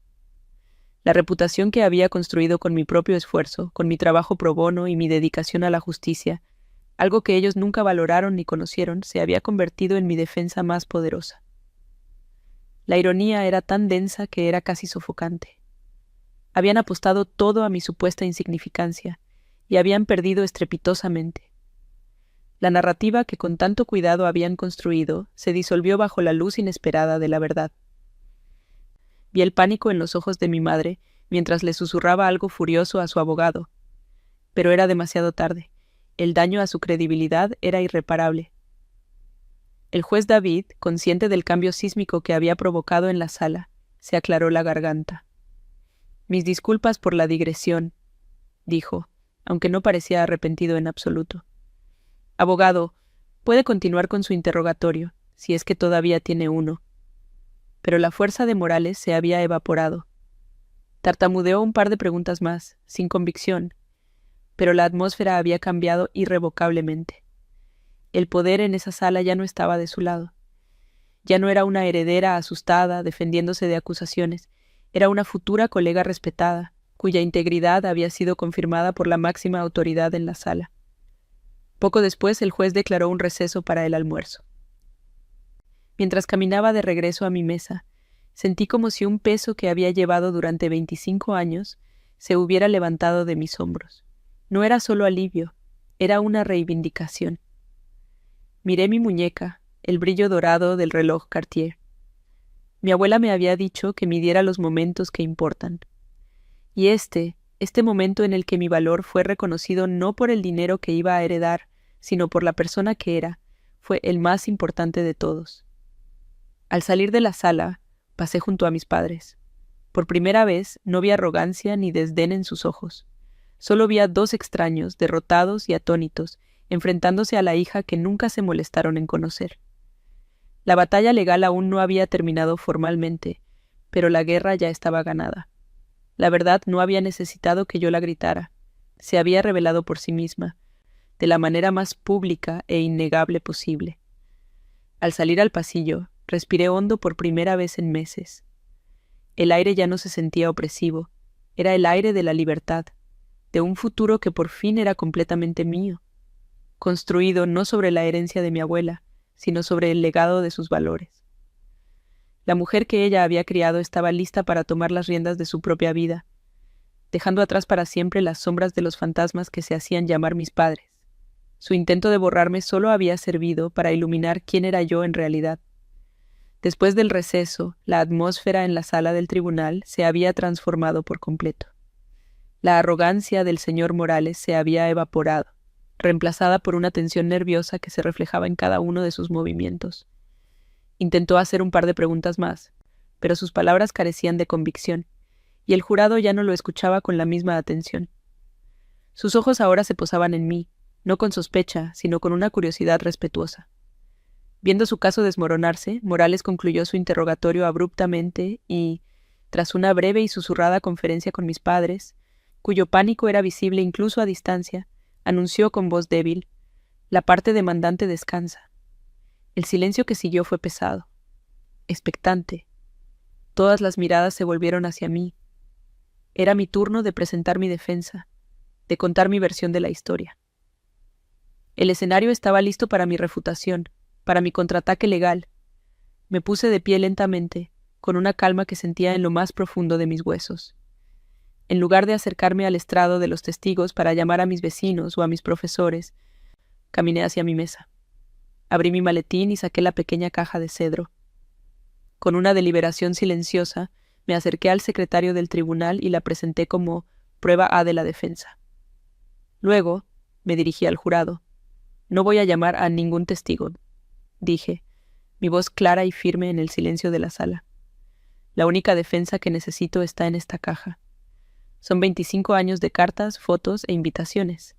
La reputación que había construido con mi propio esfuerzo, con mi trabajo pro bono y mi dedicación a la justicia, algo que ellos nunca valoraron ni conocieron, se había convertido en mi defensa más poderosa. La ironía era tan densa que era casi sofocante. Habían apostado todo a mi supuesta insignificancia, y habían perdido estrepitosamente. La narrativa que con tanto cuidado habían construido se disolvió bajo la luz inesperada de la verdad. Vi el pánico en los ojos de mi madre mientras le susurraba algo furioso a su abogado. Pero era demasiado tarde. El daño a su credibilidad era irreparable. El juez David, consciente del cambio sísmico que había provocado en la sala, se aclaró la garganta. «Mis disculpas por la digresión», dijo, aunque no parecía arrepentido en absoluto. «Abogado, puede continuar con su interrogatorio, si es que todavía tiene uno». Pero la fuerza de Morales se había evaporado. Tartamudeó un par de preguntas más, sin convicción, pero la atmósfera había cambiado irrevocablemente. El poder en esa sala ya no estaba de su lado. Ya no era una heredera asustada, defendiéndose de acusaciones, era una futura colega respetada, cuya integridad había sido confirmada por la máxima autoridad en la sala. Poco después el juez declaró un receso para el almuerzo. Mientras caminaba de regreso a mi mesa, sentí como si un peso que había llevado durante 25 años se hubiera levantado de mis hombros. No era solo alivio, era una reivindicación. Miré mi muñeca, el brillo dorado del reloj Cartier. Mi abuela me había dicho que midiera los momentos que importan. Y este momento en el que mi valor fue reconocido no por el dinero que iba a heredar, sino por la persona que era, fue el más importante de todos. Al salir de la sala, pasé junto a mis padres. Por primera vez no vi arrogancia ni desdén en sus ojos. Solo vi a dos extraños, derrotados y atónitos, enfrentándose a la hija que nunca se molestaron en conocer. La batalla legal aún no había terminado formalmente, pero la guerra ya estaba ganada. La verdad no había necesitado que yo la gritara. Se había revelado por sí misma, de la manera más pública e innegable posible. Al salir al pasillo, respiré hondo por primera vez en meses. El aire ya no se sentía opresivo, era el aire de la libertad, de un futuro que por fin era completamente mío, construido no sobre la herencia de mi abuela, sino sobre el legado de sus valores. La mujer que ella había criado estaba lista para tomar las riendas de su propia vida, dejando atrás para siempre las sombras de los fantasmas que se hacían llamar mis padres. Su intento de borrarme solo había servido para iluminar quién era yo en realidad. Después del receso, la atmósfera en la sala del tribunal se había transformado por completo. La arrogancia del señor Morales se había evaporado, reemplazada por una tensión nerviosa que se reflejaba en cada uno de sus movimientos. Intentó hacer un par de preguntas más, pero sus palabras carecían de convicción, y el jurado ya no lo escuchaba con la misma atención. Sus ojos ahora se posaban en mí, no con sospecha, sino con una curiosidad respetuosa. Viendo su caso desmoronarse, Morales concluyó su interrogatorio abruptamente y, tras una breve y susurrada conferencia con mis padres, cuyo pánico era visible incluso a distancia, anunció con voz débil: «La parte demandante descansa». El silencio que siguió fue pesado, expectante. Todas las miradas se volvieron hacia mí. Era mi turno de presentar mi defensa, de contar mi versión de la historia. El escenario estaba listo para mi refutación, para mi contraataque legal. Me puse de pie lentamente, con una calma que sentía en lo más profundo de mis huesos. En lugar de acercarme al estrado de los testigos para llamar a mis vecinos o a mis profesores, caminé hacia mi mesa. Abrí mi maletín y saqué la pequeña caja de cedro. Con una deliberación silenciosa, me acerqué al secretario del tribunal y la presenté como prueba A de la defensa. Luego, me dirigí al jurado. «No voy a llamar a ningún testigo», dije, mi voz clara y firme en el silencio de la sala. «La única defensa que necesito está en esta caja. Son 25 años de cartas, fotos e invitaciones.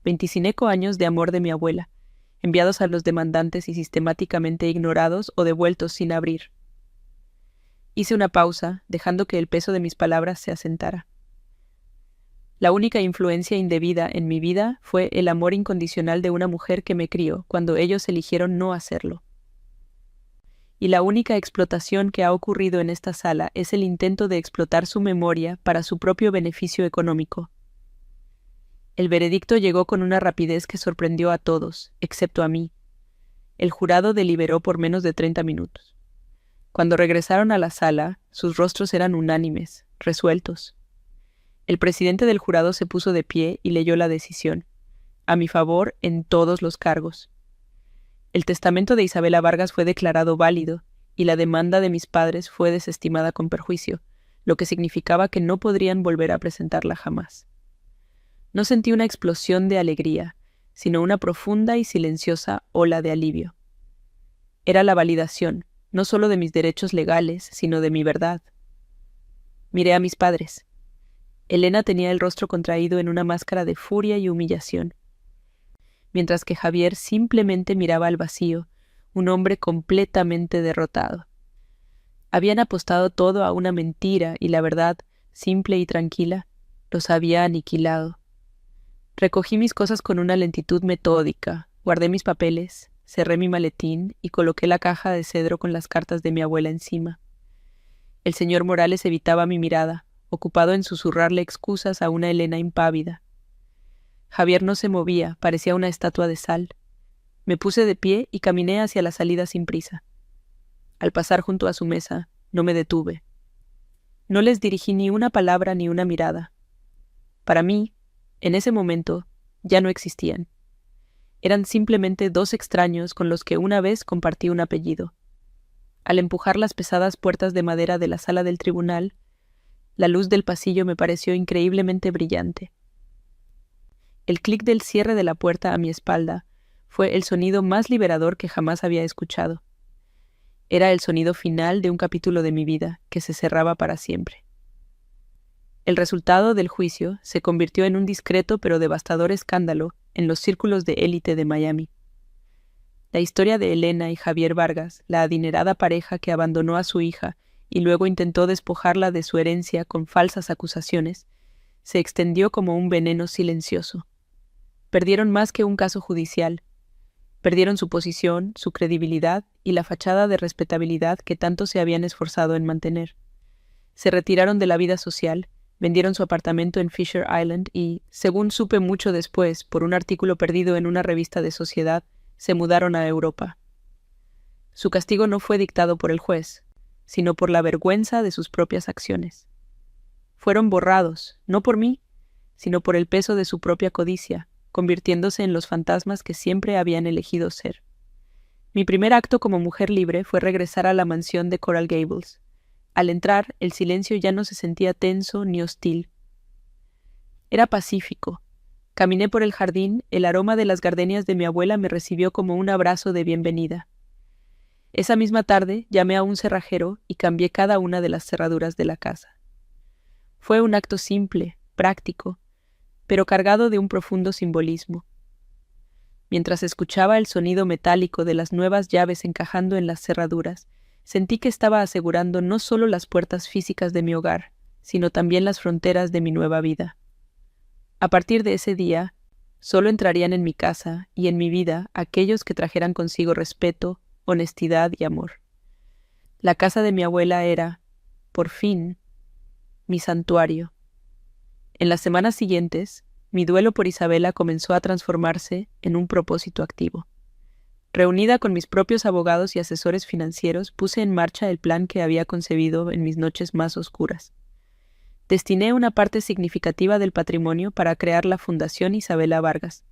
25 años de amor de mi abuela, enviados a los demandantes y sistemáticamente ignorados o devueltos sin abrir». Hice una pausa, dejando que el peso de mis palabras se asentara. La única influencia indebida en mi vida fue el amor incondicional de una mujer que me crió cuando ellos eligieron no hacerlo. Y la única explotación que ha ocurrido en esta sala es el intento de explotar su memoria para su propio beneficio económico. El veredicto llegó con una rapidez que sorprendió a todos, excepto a mí. El jurado deliberó por menos de 30 minutos. Cuando regresaron a la sala, sus rostros eran unánimes, resueltos. El presidente del jurado se puso de pie y leyó la decisión, a mi favor en todos los cargos. El testamento de Isabela Vargas fue declarado válido y la demanda de mis padres fue desestimada con perjuicio, lo que significaba que no podrían volver a presentarla jamás. No sentí una explosión de alegría, sino una profunda y silenciosa ola de alivio. Era la validación, no solo de mis derechos legales, sino de mi verdad. Miré a mis padres. Elena tenía el rostro contraído en una máscara de furia y humillación, mientras que Javier simplemente miraba al vacío, un hombre completamente derrotado. Habían apostado todo a una mentira y la verdad, simple y tranquila, los había aniquilado. Recogí mis cosas con una lentitud metódica, guardé mis papeles, cerré mi maletín y coloqué la caja de cedro con las cartas de mi abuela encima. El señor Morales evitaba mi mirada, ocupado en susurrarle excusas a una Elena impávida. Javier no se movía, parecía una estatua de sal. Me puse de pie y caminé hacia la salida sin prisa. Al pasar junto a su mesa, no me detuve. No les dirigí ni una palabra ni una mirada. Para mí, en ese momento, ya no existían. Eran simplemente dos extraños con los que una vez compartí un apellido. Al empujar las pesadas puertas de madera de la sala del tribunal, la luz del pasillo me pareció increíblemente brillante. El clic del cierre de la puerta a mi espalda fue el sonido más liberador que jamás había escuchado. Era el sonido final de un capítulo de mi vida que se cerraba para siempre. El resultado del juicio se convirtió en un discreto pero devastador escándalo en los círculos de élite de Miami. La historia de Elena y Javier Vargas, la adinerada pareja que abandonó a su hija y luego intentó despojarla de su herencia con falsas acusaciones, se extendió como un veneno silencioso. Perdieron más que un caso judicial. Perdieron su posición, su credibilidad y la fachada de respetabilidad que tanto se habían esforzado en mantener. Se retiraron de la vida social, vendieron su apartamento en Fisher Island y, según supe mucho después por un artículo perdido en una revista de sociedad, se mudaron a Europa. Su castigo no fue dictado por el juez, sino por la vergüenza de sus propias acciones. Fueron borrados, no por mí, sino por el peso de su propia codicia, convirtiéndose en los fantasmas que siempre habían elegido ser. Mi primer acto como mujer libre fue regresar a la mansión de Coral Gables. Al entrar, el silencio ya no se sentía tenso ni hostil. Era pacífico. Caminé por el jardín, el aroma de las gardenias de mi abuela me recibió como un abrazo de bienvenida. Esa misma tarde llamé a un cerrajero y cambié cada una de las cerraduras de la casa. Fue un acto simple, práctico, pero cargado de un profundo simbolismo. Mientras escuchaba el sonido metálico de las nuevas llaves encajando en las cerraduras, sentí que estaba asegurando no solo las puertas físicas de mi hogar, sino también las fronteras de mi nueva vida. A partir de ese día, solo entrarían en mi casa y en mi vida aquellos que trajeran consigo respeto, honestidad y amor. La casa de mi abuela era, por fin, mi santuario. En las semanas siguientes, mi duelo por Isabela comenzó a transformarse en un propósito activo. Reunida con mis propios abogados y asesores financieros, puse en marcha el plan que había concebido en mis noches más oscuras. Destiné una parte significativa del patrimonio para crear la Fundación Isabela Vargas,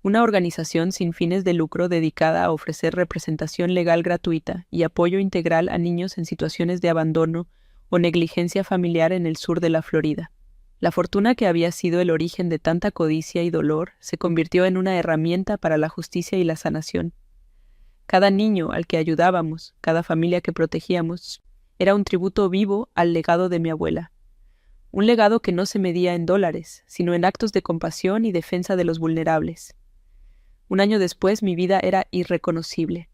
una organización sin fines de lucro dedicada a ofrecer representación legal gratuita y apoyo integral a niños en situaciones de abandono o negligencia familiar en el sur de la Florida. La fortuna que había sido el origen de tanta codicia y dolor se convirtió en una herramienta para la justicia y la sanación. Cada niño al que ayudábamos, cada familia que protegíamos, era un tributo vivo al legado de mi abuela. Un legado que no se medía en dólares, sino en actos de compasión y defensa de los vulnerables. Un año después mi vida era irreconocible.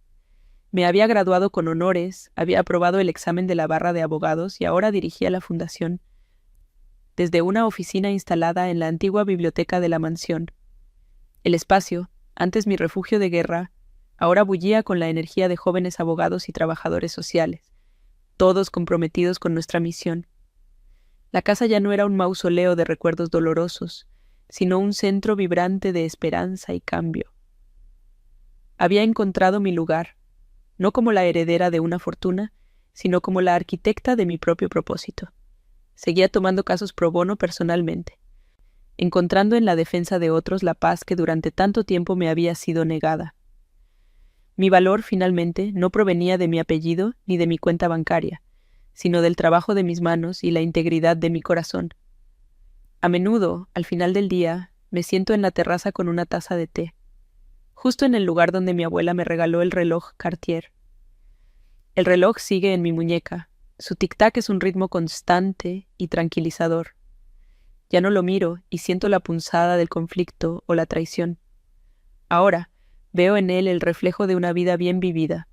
Me había graduado con honores, había aprobado el examen de la barra de abogados y ahora dirigía la fundación, desde una oficina instalada en la antigua biblioteca de la mansión. El espacio, antes mi refugio de guerra, ahora bullía con la energía de jóvenes abogados y trabajadores sociales, todos comprometidos con nuestra misión. La casa ya no era un mausoleo de recuerdos dolorosos, sino un centro vibrante de esperanza y cambio. Había encontrado mi lugar, no como la heredera de una fortuna, sino como la arquitecta de mi propio propósito. Seguía tomando casos pro bono personalmente, encontrando en la defensa de otros la paz que durante tanto tiempo me había sido negada. Mi valor, finalmente, no provenía de mi apellido ni de mi cuenta bancaria, sino del trabajo de mis manos y la integridad de mi corazón. A menudo, al final del día, me siento en la terraza con una taza de té, justo en el lugar donde mi abuela me regaló el reloj Cartier. El reloj sigue en mi muñeca. Su tic-tac es un ritmo constante y tranquilizador. Ya no lo miro y siento la punzada del conflicto o la traición. Ahora, veo en él el reflejo de una vida bien vivida,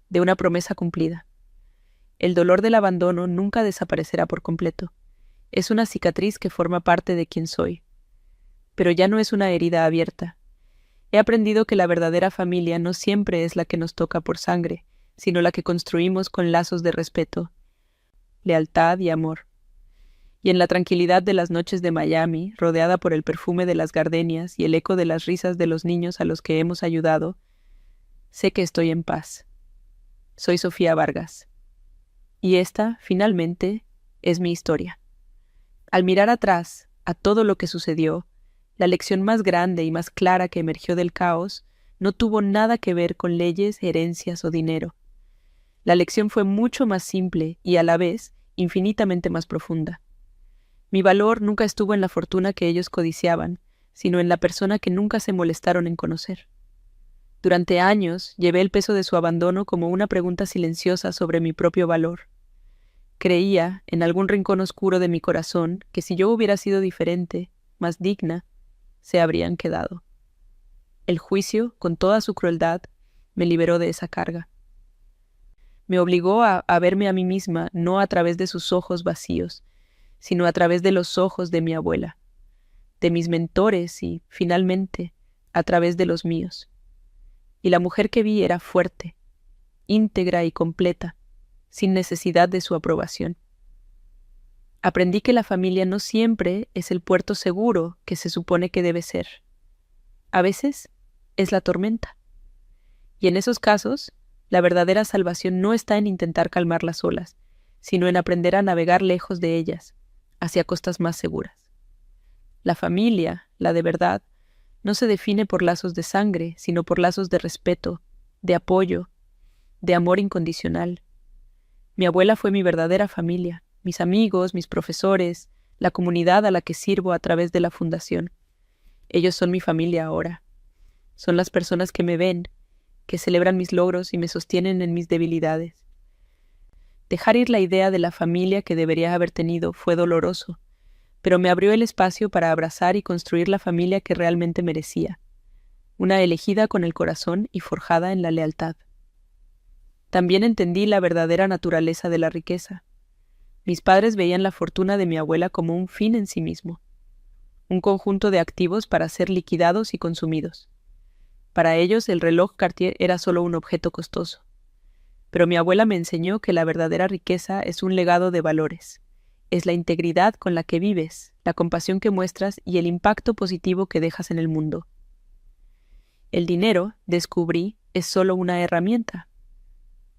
de una promesa cumplida. El dolor del abandono nunca desaparecerá por completo. Es una cicatriz que forma parte de quien soy. Pero ya no es una herida abierta. He aprendido que la verdadera familia no siempre es la que nos toca por sangre, sino la que construimos con lazos de respeto, lealtad y amor. Y en la tranquilidad de las noches de Miami, rodeada por el perfume de las gardenias y el eco de las risas de los niños a los que hemos ayudado, sé que estoy en paz. Soy Sofía Vargas. Y esta, finalmente, es mi historia. Al mirar atrás a todo lo que sucedió, la lección más grande y más clara que emergió del caos no tuvo nada que ver con leyes, herencias o dinero. La lección fue mucho más simple y, a la vez, infinitamente más profunda. Mi valor nunca estuvo en la fortuna que ellos codiciaban, sino en la persona que nunca se molestaron en conocer. Durante años llevé el peso de su abandono como una pregunta silenciosa sobre mi propio valor. Creía, en algún rincón oscuro de mi corazón, que si yo hubiera sido diferente, más digna, se habrían quedado. El juicio, con toda su crueldad, me liberó de esa carga. Me obligó a verme a mí misma no a través de sus ojos vacíos, sino a través de los ojos de mi abuela, de mis mentores y, finalmente, a través de los míos. Y la mujer que vi era fuerte, íntegra y completa, sin necesidad de su aprobación. Aprendí que la familia no siempre es el puerto seguro que se supone que debe ser. A veces es la tormenta. Y en esos casos, la verdadera salvación no está en intentar calmar las olas, sino en aprender a navegar lejos de ellas, hacia costas más seguras. La familia, la de verdad, no se define por lazos de sangre, sino por lazos de respeto, de apoyo, de amor incondicional. Mi abuela fue mi verdadera familia, mis amigos, mis profesores, la comunidad a la que sirvo a través de la fundación. Ellos son mi familia ahora. Son las personas que me ven, que celebran mis logros y me sostienen en mis debilidades. Dejar ir la idea de la familia que debería haber tenido fue doloroso, pero me abrió el espacio para abrazar y construir la familia que realmente merecía, una elegida con el corazón y forjada en la lealtad. También entendí la verdadera naturaleza de la riqueza. Mis padres veían la fortuna de mi abuela como un fin en sí mismo, un conjunto de activos para ser liquidados y consumidos. Para ellos el reloj Cartier era solo un objeto costoso. Pero mi abuela me enseñó que la verdadera riqueza es un legado de valores. Es la integridad con la que vives, la compasión que muestras y el impacto positivo que dejas en el mundo. El dinero, descubrí, es solo una herramienta.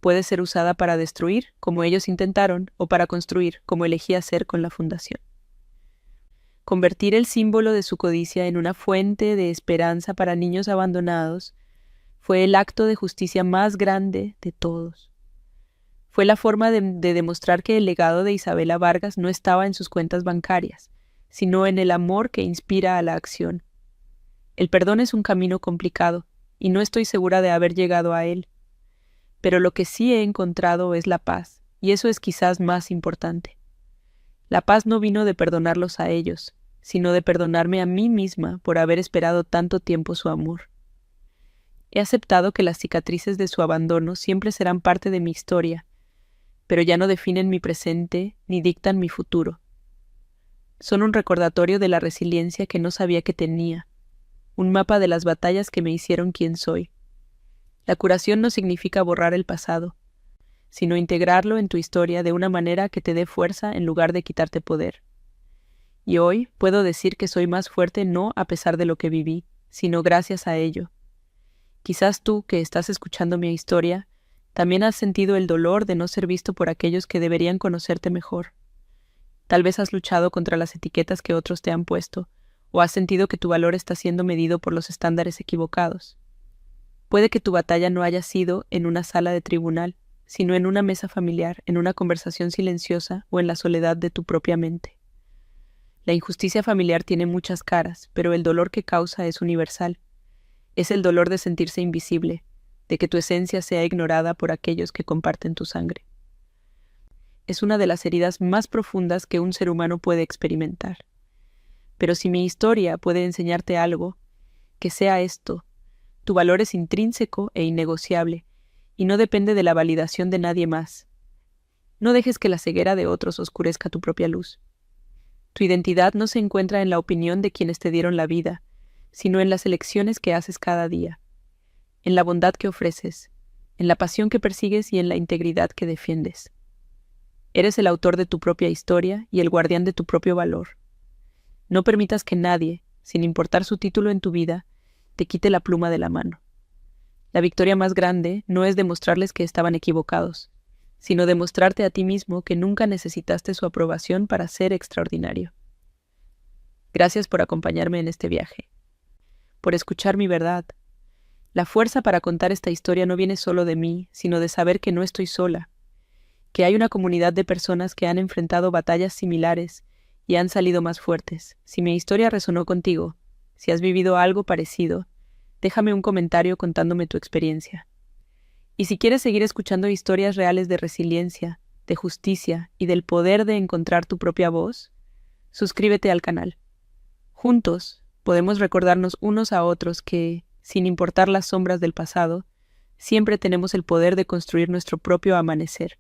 Puede ser usada para destruir, como ellos intentaron, o para construir, como elegí hacer con la fundación. Convertir el símbolo de su codicia en una fuente de esperanza para niños abandonados fue el acto de justicia más grande de todos. Fue la forma de demostrar que el legado de Isabela Vargas no estaba en sus cuentas bancarias, sino en el amor que inspira a la acción. El perdón es un camino complicado, y no estoy segura de haber llegado a él. Pero lo que sí he encontrado es la paz, y eso es quizás más importante. La paz no vino de perdonarlos a ellos, sino de perdonarme a mí misma por haber esperado tanto tiempo su amor. He aceptado que las cicatrices de su abandono siempre serán parte de mi historia, pero ya no definen mi presente ni dictan mi futuro. Son un recordatorio de la resiliencia que no sabía que tenía, un mapa de las batallas que me hicieron quien soy. La curación no significa borrar el pasado, sino integrarlo en tu historia de una manera que te dé fuerza en lugar de quitarte poder. Y hoy puedo decir que soy más fuerte no a pesar de lo que viví, sino gracias a ello. Quizás tú, que estás escuchando mi historia, También has sentido el dolor de no ser visto por aquellos que deberían conocerte mejor. Tal vez has luchado contra las etiquetas que otros te han puesto, o has sentido que tu valor está siendo medido por los estándares equivocados. Puede que tu batalla no haya sido en una sala de tribunal, sino en una mesa familiar, en una conversación silenciosa o en la soledad de tu propia mente. La injusticia familiar tiene muchas caras, pero el dolor que causa es universal. Es el dolor de sentirse invisible, de que tu esencia sea ignorada por aquellos que comparten tu sangre. Es una de las heridas más profundas que un ser humano puede experimentar. Pero si mi historia puede enseñarte algo, que sea esto: tu valor es intrínseco e innegociable, y no depende de la validación de nadie más. No dejes que la ceguera de otros oscurezca tu propia luz. Tu identidad no se encuentra en la opinión de quienes te dieron la vida, sino en las elecciones que haces cada día, en la bondad que ofreces, en la pasión que persigues y en la integridad que defiendes. Eres el autor de tu propia historia y el guardián de tu propio valor. No permitas que nadie, sin importar su título en tu vida, te quite la pluma de la mano. La victoria más grande no es demostrarles que estaban equivocados, sino demostrarte a ti mismo que nunca necesitaste su aprobación para ser extraordinario. Gracias por acompañarme en este viaje, por escuchar mi verdad. La fuerza para contar esta historia no viene solo de mí, sino de saber que no estoy sola, que hay una comunidad de personas que han enfrentado batallas similares y han salido más fuertes. Si mi historia resonó contigo, si has vivido algo parecido, déjame un comentario contándome tu experiencia. Y si quieres seguir escuchando historias reales de resiliencia, de justicia y del poder de encontrar tu propia voz, suscríbete al canal. Juntos podemos recordarnos unos a otros que, sin importar las sombras del pasado, siempre tenemos el poder de construir nuestro propio amanecer.